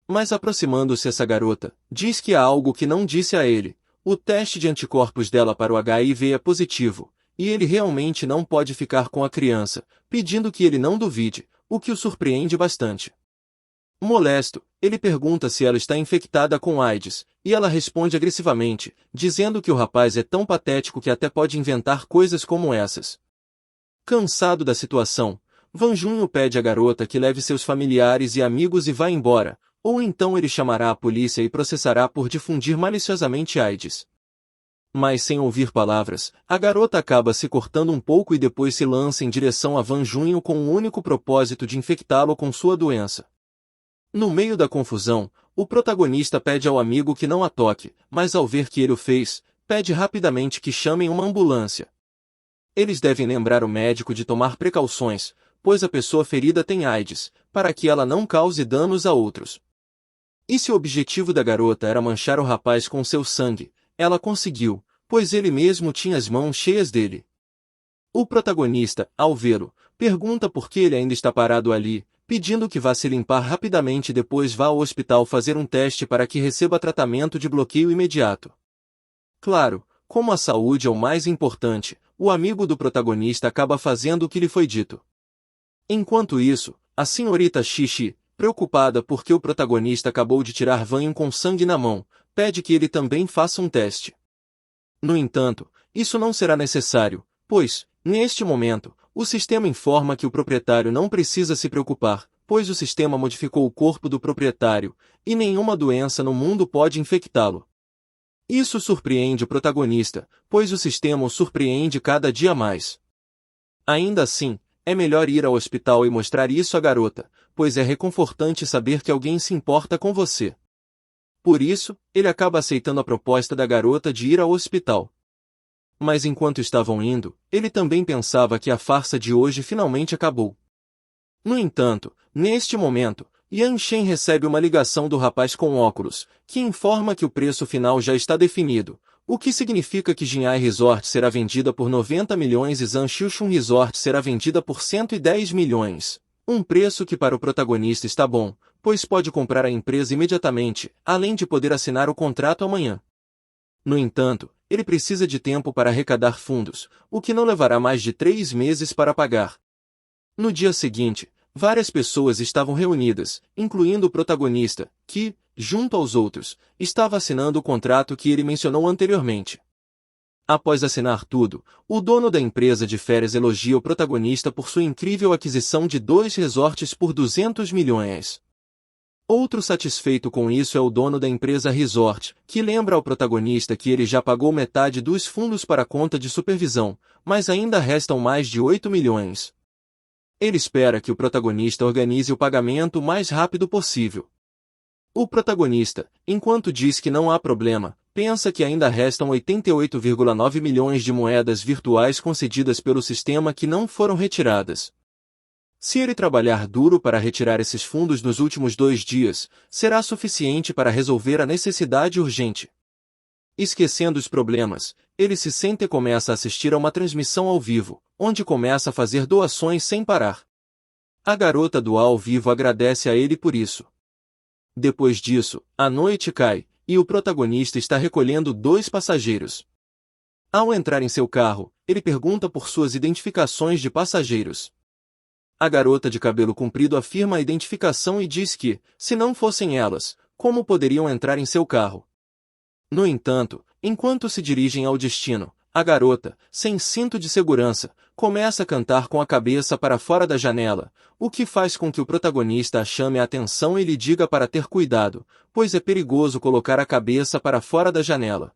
Mas aproximando-se essa garota, diz que há algo que não disse a ele: o teste de anticorpos dela para o HIV é positivo, e ele realmente não pode ficar com a criança, pedindo que ele não duvide, o que o surpreende bastante. Molesto, ele pergunta se ela está infectada com AIDS, e ela responde agressivamente, dizendo que o rapaz é tão patético que até pode inventar coisas como essas. Cansado da situação, Van Junho pede à garota que leve seus familiares e amigos e vá embora, ou então ele chamará a polícia e processará por difundir maliciosamente AIDS. Mas sem ouvir palavras, a garota acaba se cortando um pouco e depois se lança em direção a Van Junho com o único propósito de infectá-lo com sua doença. No meio da confusão, o protagonista pede ao amigo que não a toque, mas ao ver que ele o fez, pede rapidamente que chamem uma ambulância. Eles devem lembrar o médico de tomar precauções, pois a pessoa ferida tem AIDS, para que ela não cause danos a outros. E se o objetivo da garota era manchar o rapaz com seu sangue, ela conseguiu, pois ele mesmo tinha as mãos cheias dele. O protagonista, ao vê-lo, pergunta por que ele ainda está parado ali, pedindo que vá se limpar rapidamente e depois vá ao hospital fazer um teste para que receba tratamento de bloqueio imediato. Claro, como a saúde é o mais importante, o amigo do protagonista acaba fazendo o que lhe foi dito. Enquanto isso, a senhorita Xixi, preocupada porque o protagonista acabou de tirar banho com sangue na mão, pede que ele também faça um teste. No entanto, isso não será necessário, pois, neste momento, o sistema informa que o proprietário não precisa se preocupar, pois o sistema modificou o corpo do proprietário, e nenhuma doença no mundo pode infectá-lo. Isso surpreende o protagonista, pois o sistema o surpreende cada dia mais. Ainda assim, é melhor ir ao hospital e mostrar isso à garota, pois é reconfortante saber que alguém se importa com você. Por isso, ele acaba aceitando a proposta da garota de ir ao hospital. Mas enquanto estavam indo, ele também pensava que a farsa de hoje finalmente acabou. No entanto, neste momento, Yan Shen recebe uma ligação do rapaz com óculos, que informa que o preço final já está definido, o que significa que Jinhai Resort será vendida por 90 milhões e Zhanxiuchun Resort será vendida por 110 milhões. Um preço que para o protagonista está bom, pois pode comprar a empresa imediatamente, além de poder assinar o contrato amanhã. No entanto, ele precisa de tempo para arrecadar fundos, o que não levará mais de 3 meses para pagar. No dia seguinte, várias pessoas estavam reunidas, incluindo o protagonista, que, junto aos outros, estava assinando o contrato que ele mencionou anteriormente. Após assinar tudo, o dono da empresa de férias elogia o protagonista por sua incrível aquisição de 2 resorts por 200 milhões. Outro satisfeito com isso é o dono da empresa Resort, que lembra ao protagonista que ele já pagou metade dos fundos para a conta de supervisão, mas ainda restam mais de 8 milhões. Ele espera que o protagonista organize o pagamento o mais rápido possível. O protagonista, enquanto diz que não há problema, pensa que ainda restam 88,9 milhões de moedas virtuais concedidas pelo sistema que não foram retiradas. Se ele trabalhar duro para retirar esses fundos nos últimos 2 dias, será suficiente para resolver a necessidade urgente. Esquecendo os problemas, ele se senta e começa a assistir a uma transmissão ao vivo, onde começa a fazer doações sem parar. A garota do ao vivo agradece a ele por isso. Depois disso, a noite cai, e o protagonista está recolhendo 2 passageiros. Ao entrar em seu carro, ele pergunta por suas identificações de passageiros. A garota de cabelo comprido afirma a identificação e diz que, se não fossem elas, como poderiam entrar em seu carro? No entanto, enquanto se dirigem ao destino, a garota, sem cinto de segurança, começa a cantar com a cabeça para fora da janela, o que faz com que o protagonista a chame a atenção e lhe diga para ter cuidado, pois é perigoso colocar a cabeça para fora da janela.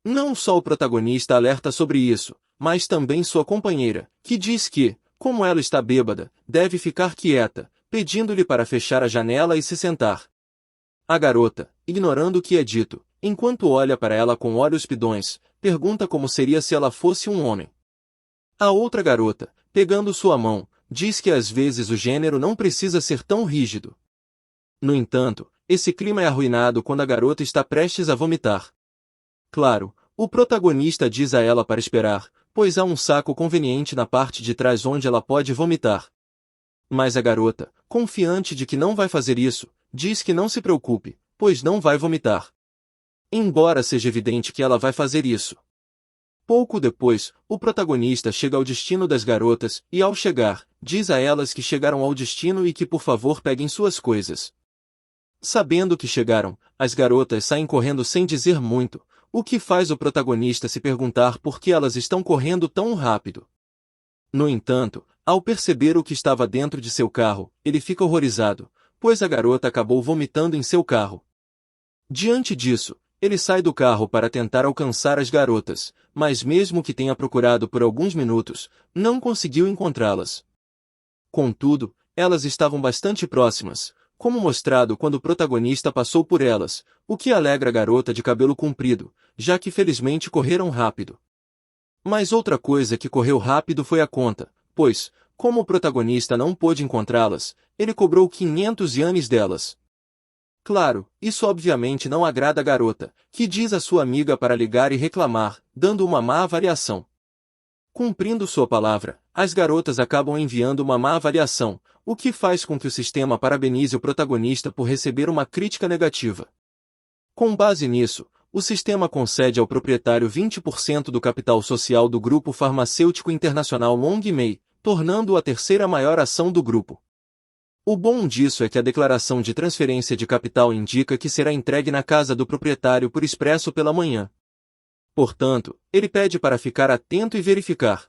Não só o protagonista alerta sobre isso, mas também sua companheira, que diz que, como ela está bêbada, deve ficar quieta, pedindo-lhe para fechar a janela e se sentar. A garota, ignorando o que é dito, enquanto olha para ela com olhos pidões, pergunta como seria se ela fosse um homem. A outra garota, pegando sua mão, diz que às vezes o gênero não precisa ser tão rígido. No entanto, esse clima é arruinado quando a garota está prestes a vomitar. Claro, o protagonista diz a ela para esperar, pois há um saco conveniente na parte de trás onde ela pode vomitar. Mas a garota, confiante de que não vai fazer isso, diz que não se preocupe, pois não vai vomitar. Embora seja evidente que ela vai fazer isso. Pouco depois, o protagonista chega ao destino das garotas, e ao chegar, diz a elas que chegaram ao destino e que por favor peguem suas coisas. Sabendo que chegaram, as garotas saem correndo sem dizer muito, o que faz o protagonista se perguntar por que elas estão correndo tão rápido. No entanto, ao perceber o que estava dentro de seu carro, ele fica horrorizado, pois a garota acabou vomitando em seu carro. Diante disso, ele sai do carro para tentar alcançar as garotas, mas mesmo que tenha procurado por alguns minutos, não conseguiu encontrá-las. Contudo, elas estavam bastante próximas, como mostrado quando o protagonista passou por elas, o que alegra a garota de cabelo comprido, já que felizmente correram rápido. Mas outra coisa que correu rápido foi a conta, pois, como o protagonista não pôde encontrá-las, ele cobrou 500 ienes delas. Claro, isso obviamente não agrada a garota, que diz à sua amiga para ligar e reclamar, dando uma má avaliação. Cumprindo sua palavra, as garotas acabam enviando uma má avaliação, o que faz com que o sistema parabenize o protagonista por receber uma crítica negativa. Com base nisso, o sistema concede ao proprietário 20% do capital social do Grupo Farmacêutico Internacional Long May, tornando-o a terceira maior ação do grupo. O bom disso é que a declaração de transferência de capital indica que será entregue na casa do proprietário por expresso pela manhã. Portanto, ele pede para ficar atento e verificar.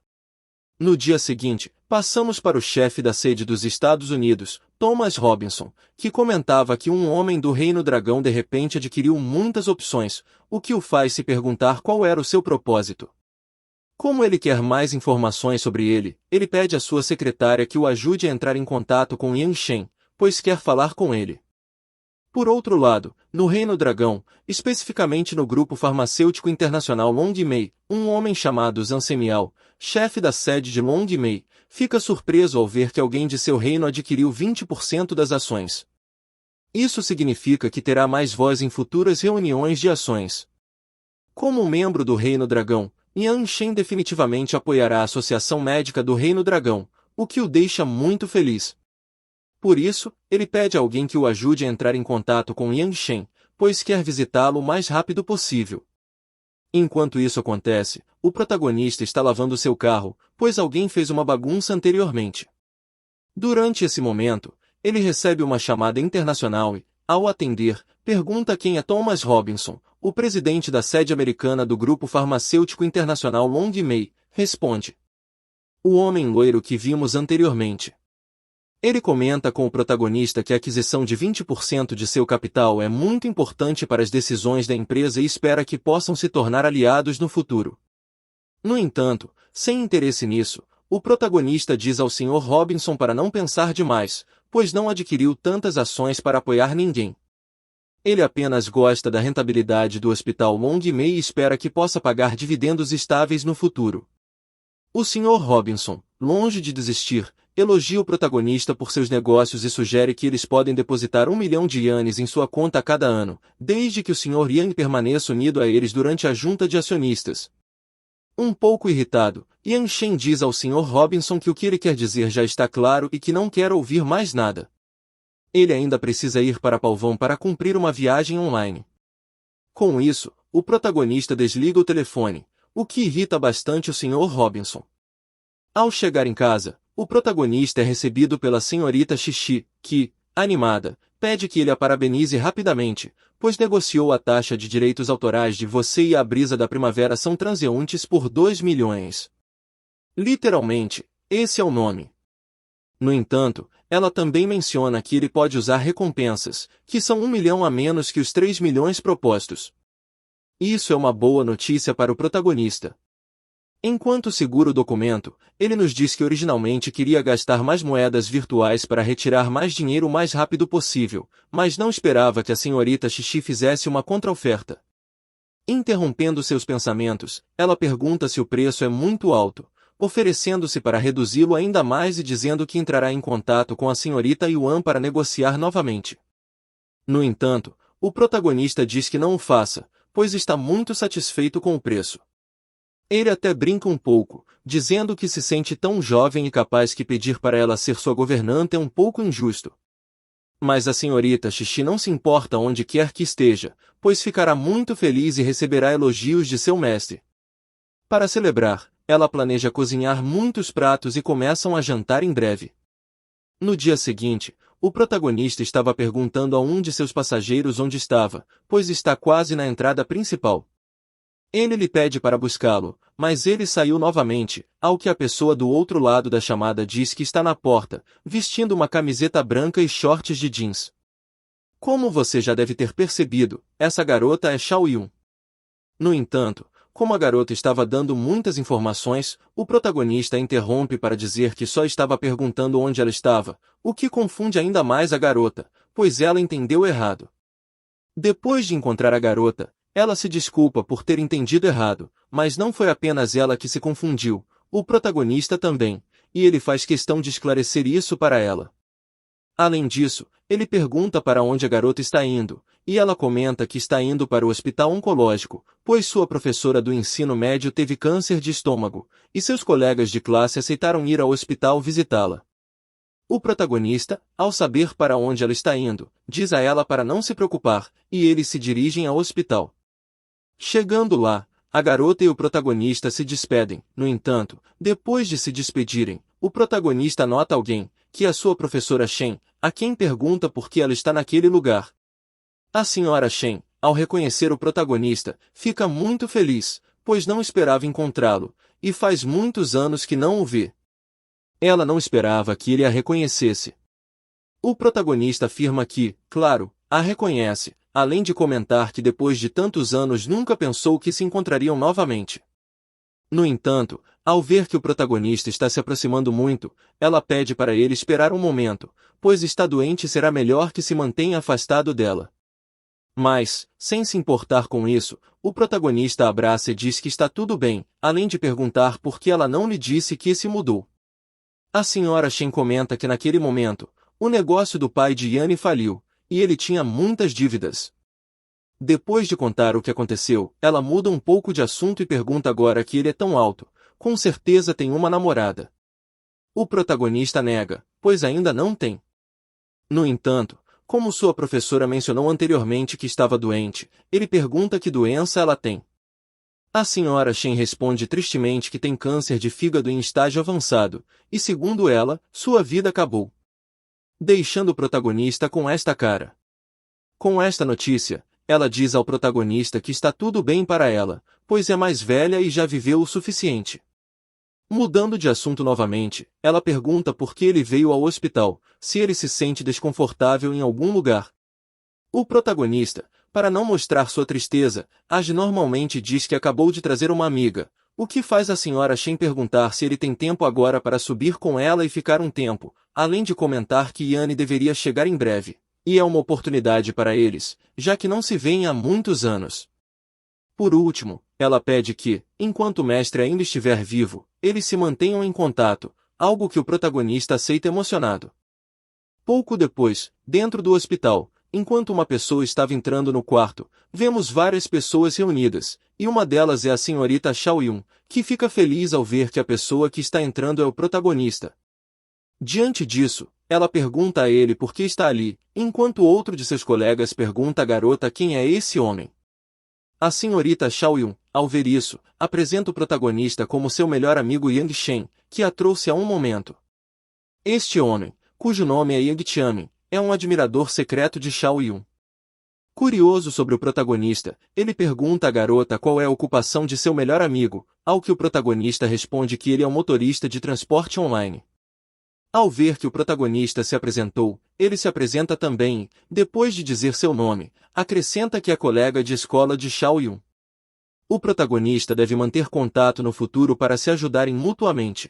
No dia seguinte, passamos para o chefe da sede dos Estados Unidos, Thomas Robinson, que comentava que um homem do Reino Dragão de repente adquiriu muitas opções, o que o faz se perguntar qual era o seu propósito. Como ele quer mais informações sobre ele, ele pede à sua secretária que o ajude a entrar em contato com Yang Shen, pois quer falar com ele. Por outro lado, no Reino Dragão, especificamente no Grupo Farmacêutico Internacional Long May, um homem chamado Zhang Semiao, chefe da sede de Long May, fica surpreso ao ver que alguém de seu reino adquiriu 20% das ações. Isso significa que terá mais voz em futuras reuniões de ações. Como membro do Reino Dragão, Yang Shen definitivamente apoiará a Associação Médica do Reino Dragão, o que o deixa muito feliz. Por isso, ele pede a alguém que o ajude a entrar em contato com Yang Shen, pois quer visitá-lo o mais rápido possível. Enquanto isso acontece, o protagonista está lavando seu carro, pois alguém fez uma bagunça anteriormente. Durante esse momento, ele recebe uma chamada internacional e, ao atender, pergunta quem é Thomas Robinson, o presidente da sede americana do Grupo Farmacêutico Internacional Long May, responde. O homem loiro que vimos anteriormente. Ele comenta com o protagonista que a aquisição de 20% de seu capital é muito importante para as decisões da empresa e espera que possam se tornar aliados no futuro. No entanto, sem interesse nisso, o protagonista diz ao Sr. Robinson para não pensar demais, pois não adquiriu tantas ações para apoiar ninguém. Ele apenas gosta da rentabilidade do Hospital Long May e espera que possa pagar dividendos estáveis no futuro. O Sr. Robinson, longe de desistir, elogia o protagonista por seus negócios e sugere que eles podem depositar 1 milhão de ienes em sua conta a cada ano, desde que o Sr. Yang permaneça unido a eles durante a junta de acionistas. Um pouco irritado, Yang Shen diz ao Sr. Robinson que o que ele quer dizer já está claro e que não quer ouvir mais nada. Ele ainda precisa ir para Palvão para cumprir uma viagem online. Com isso, o protagonista desliga o telefone, o que irrita bastante o Sr. Robinson. Ao chegar em casa, o protagonista é recebido pela senhorita Xixi, que, animada, pede que ele a parabenize rapidamente, pois negociou a taxa de direitos autorais de Você e a Brisa da Primavera São Transeuntes por 2 milhões. Literalmente, esse é o nome. No entanto, ela também menciona que ele pode usar recompensas, que são 1 milhão a menos que os 3 milhões propostos. Isso é uma boa notícia para o protagonista. Enquanto segura o documento, ele nos diz que originalmente queria gastar mais moedas virtuais para retirar mais dinheiro o mais rápido possível, mas não esperava que a senhorita Xixi fizesse uma contraoferta. Interrompendo seus pensamentos, ela pergunta se o preço é muito alto, oferecendo-se para reduzi-lo ainda mais e dizendo que entrará em contato com a senhorita Yuan para negociar novamente. No entanto, o protagonista diz que não o faça, pois está muito satisfeito com o preço. Ele até brinca um pouco, dizendo que se sente tão jovem e capaz que pedir para ela ser sua governanta é um pouco injusto. Mas a senhorita Xixi não se importa onde quer que esteja, pois ficará muito feliz e receberá elogios de seu mestre. Para celebrar, ela planeja cozinhar muitos pratos e começam a jantar em breve. No dia seguinte, o protagonista estava perguntando a um de seus passageiros onde estava, pois está quase na entrada principal. Ele lhe pede para buscá-lo, mas ele saiu novamente, ao que a pessoa do outro lado da chamada diz que está na porta, vestindo uma camiseta branca e shorts de jeans. Como você já deve ter percebido, essa garota é Xiao Yun. No entanto, como a garota estava dando muitas informações, o protagonista interrompe para dizer que só estava perguntando onde ela estava, o que confunde ainda mais a garota, pois ela entendeu errado. Depois de encontrar a garota, ela se desculpa por ter entendido errado, mas não foi apenas ela que se confundiu, o protagonista também, e ele faz questão de esclarecer isso para ela. Além disso, ele pergunta para onde a garota está indo, e ela comenta que está indo para o hospital oncológico, pois sua professora do ensino médio teve câncer de estômago, e seus colegas de classe aceitaram ir ao hospital visitá-la. O protagonista, ao saber para onde ela está indo, diz a ela para não se preocupar, e eles se dirigem ao hospital. Chegando lá, a garota e o protagonista se despedem. No entanto, depois de se despedirem, o protagonista nota alguém, que é a sua professora Shen, a quem pergunta por que ela está naquele lugar. A senhora Shen, ao reconhecer o protagonista, fica muito feliz, pois não esperava encontrá-lo, e faz muitos anos que não o vê. Ela não esperava que ele a reconhecesse. O protagonista afirma que, claro, a reconhece, além de comentar que depois de tantos anos nunca pensou que se encontrariam novamente. No entanto, ao ver que o protagonista está se aproximando muito, ela pede para ele esperar um momento, pois está doente e será melhor que se mantenha afastado dela. Mas, sem se importar com isso, o protagonista a abraça e diz que está tudo bem, além de perguntar por que ela não lhe disse que se mudou. A senhora Shen comenta que naquele momento, o negócio do pai de Yanni faliu, e ele tinha muitas dívidas. Depois de contar o que aconteceu, ela muda um pouco de assunto e pergunta agora que ele é tão alto, com certeza tem uma namorada. O protagonista nega, pois ainda não tem. No entanto, como sua professora mencionou anteriormente que estava doente, ele pergunta que doença ela tem. A senhora Shen responde tristemente que tem câncer de fígado em estágio avançado, e segundo ela, sua vida acabou. Deixando o protagonista com esta cara. Com esta notícia, ela diz ao protagonista que está tudo bem para ela, pois é mais velha e já viveu o suficiente. Mudando de assunto novamente, ela pergunta por que ele veio ao hospital, se ele se sente desconfortável em algum lugar. O protagonista, para não mostrar sua tristeza, age normalmente e diz que acabou de trazer uma amiga, o que faz a senhora Shen perguntar se ele tem tempo agora para subir com ela e ficar um tempo, além de comentar que Yanni deveria chegar em breve, e é uma oportunidade para eles, já que não se veem há muitos anos. Por último, ela pede que, enquanto o mestre ainda estiver vivo, eles se mantenham em contato, algo que o protagonista aceita emocionado. Pouco depois, dentro do hospital, enquanto uma pessoa estava entrando no quarto, vemos várias pessoas reunidas, e uma delas é a senhorita Xiaoyun, que fica feliz ao ver que a pessoa que está entrando é o protagonista. Diante disso, ela pergunta a ele por que está ali, enquanto outro de seus colegas pergunta à garota quem é esse homem. A senhorita Xiaoyun, ao ver isso, apresenta o protagonista como seu melhor amigo Yang Shen, que a trouxe a um momento. Este homem, cujo nome é Yang Qianmin, é um admirador secreto de Xiaoyun. Curioso sobre o protagonista, ele pergunta à garota qual é a ocupação de seu melhor amigo, ao que o protagonista responde que ele é um motorista de transporte online. Ao ver que o protagonista se apresentou, ele se apresenta também e, depois de dizer seu nome, acrescenta que é colega de escola de Xiaoyun. O protagonista deve manter contato no futuro para se ajudarem mutuamente.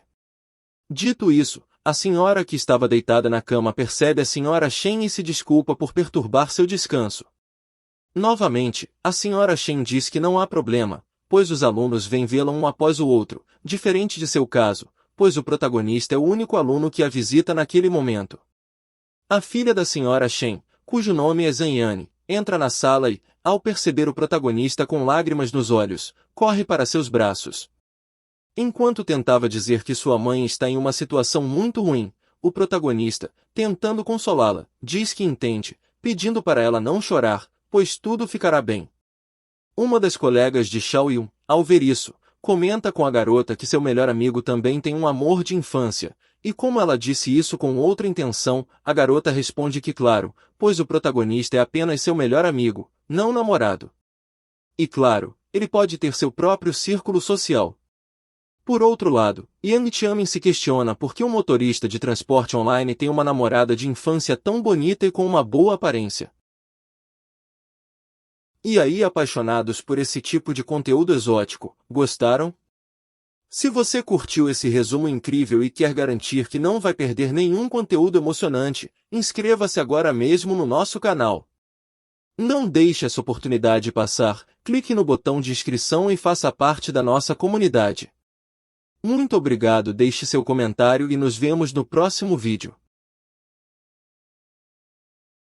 Dito isso, a senhora que estava deitada na cama percebe a senhora Shen e se desculpa por perturbar seu descanso. Novamente, a senhora Shen diz que não há problema, pois os alunos vêm vê-la um após o outro, diferente de seu caso, pois o protagonista é o único aluno que a visita naquele momento. A filha da senhora Shen, cujo nome é Zhanyane, entra na sala e, ao perceber o protagonista com lágrimas nos olhos, corre para seus braços. Enquanto tentava dizer que sua mãe está em uma situação muito ruim, o protagonista, tentando consolá-la, diz que entende, pedindo para ela não chorar, pois tudo ficará bem. Uma das colegas de Xiaoyun, ao ver isso, comenta com a garota que seu melhor amigo também tem um amor de infância, e como ela disse isso com outra intenção, a garota responde que claro, pois o protagonista é apenas seu melhor amigo, não namorado. E claro, ele pode ter seu próprio círculo social. Por outro lado, Yang Qianmin se questiona por que um motorista de transporte online tem uma namorada de infância tão bonita e com uma boa aparência. E aí, apaixonados por esse tipo de conteúdo exótico, gostaram? Se você curtiu esse resumo incrível e quer garantir que não vai perder nenhum conteúdo emocionante, inscreva-se agora mesmo no nosso canal. Não deixe essa oportunidade passar, clique no botão de inscrição e faça parte da nossa comunidade. Muito obrigado, deixe seu comentário e nos vemos no próximo vídeo.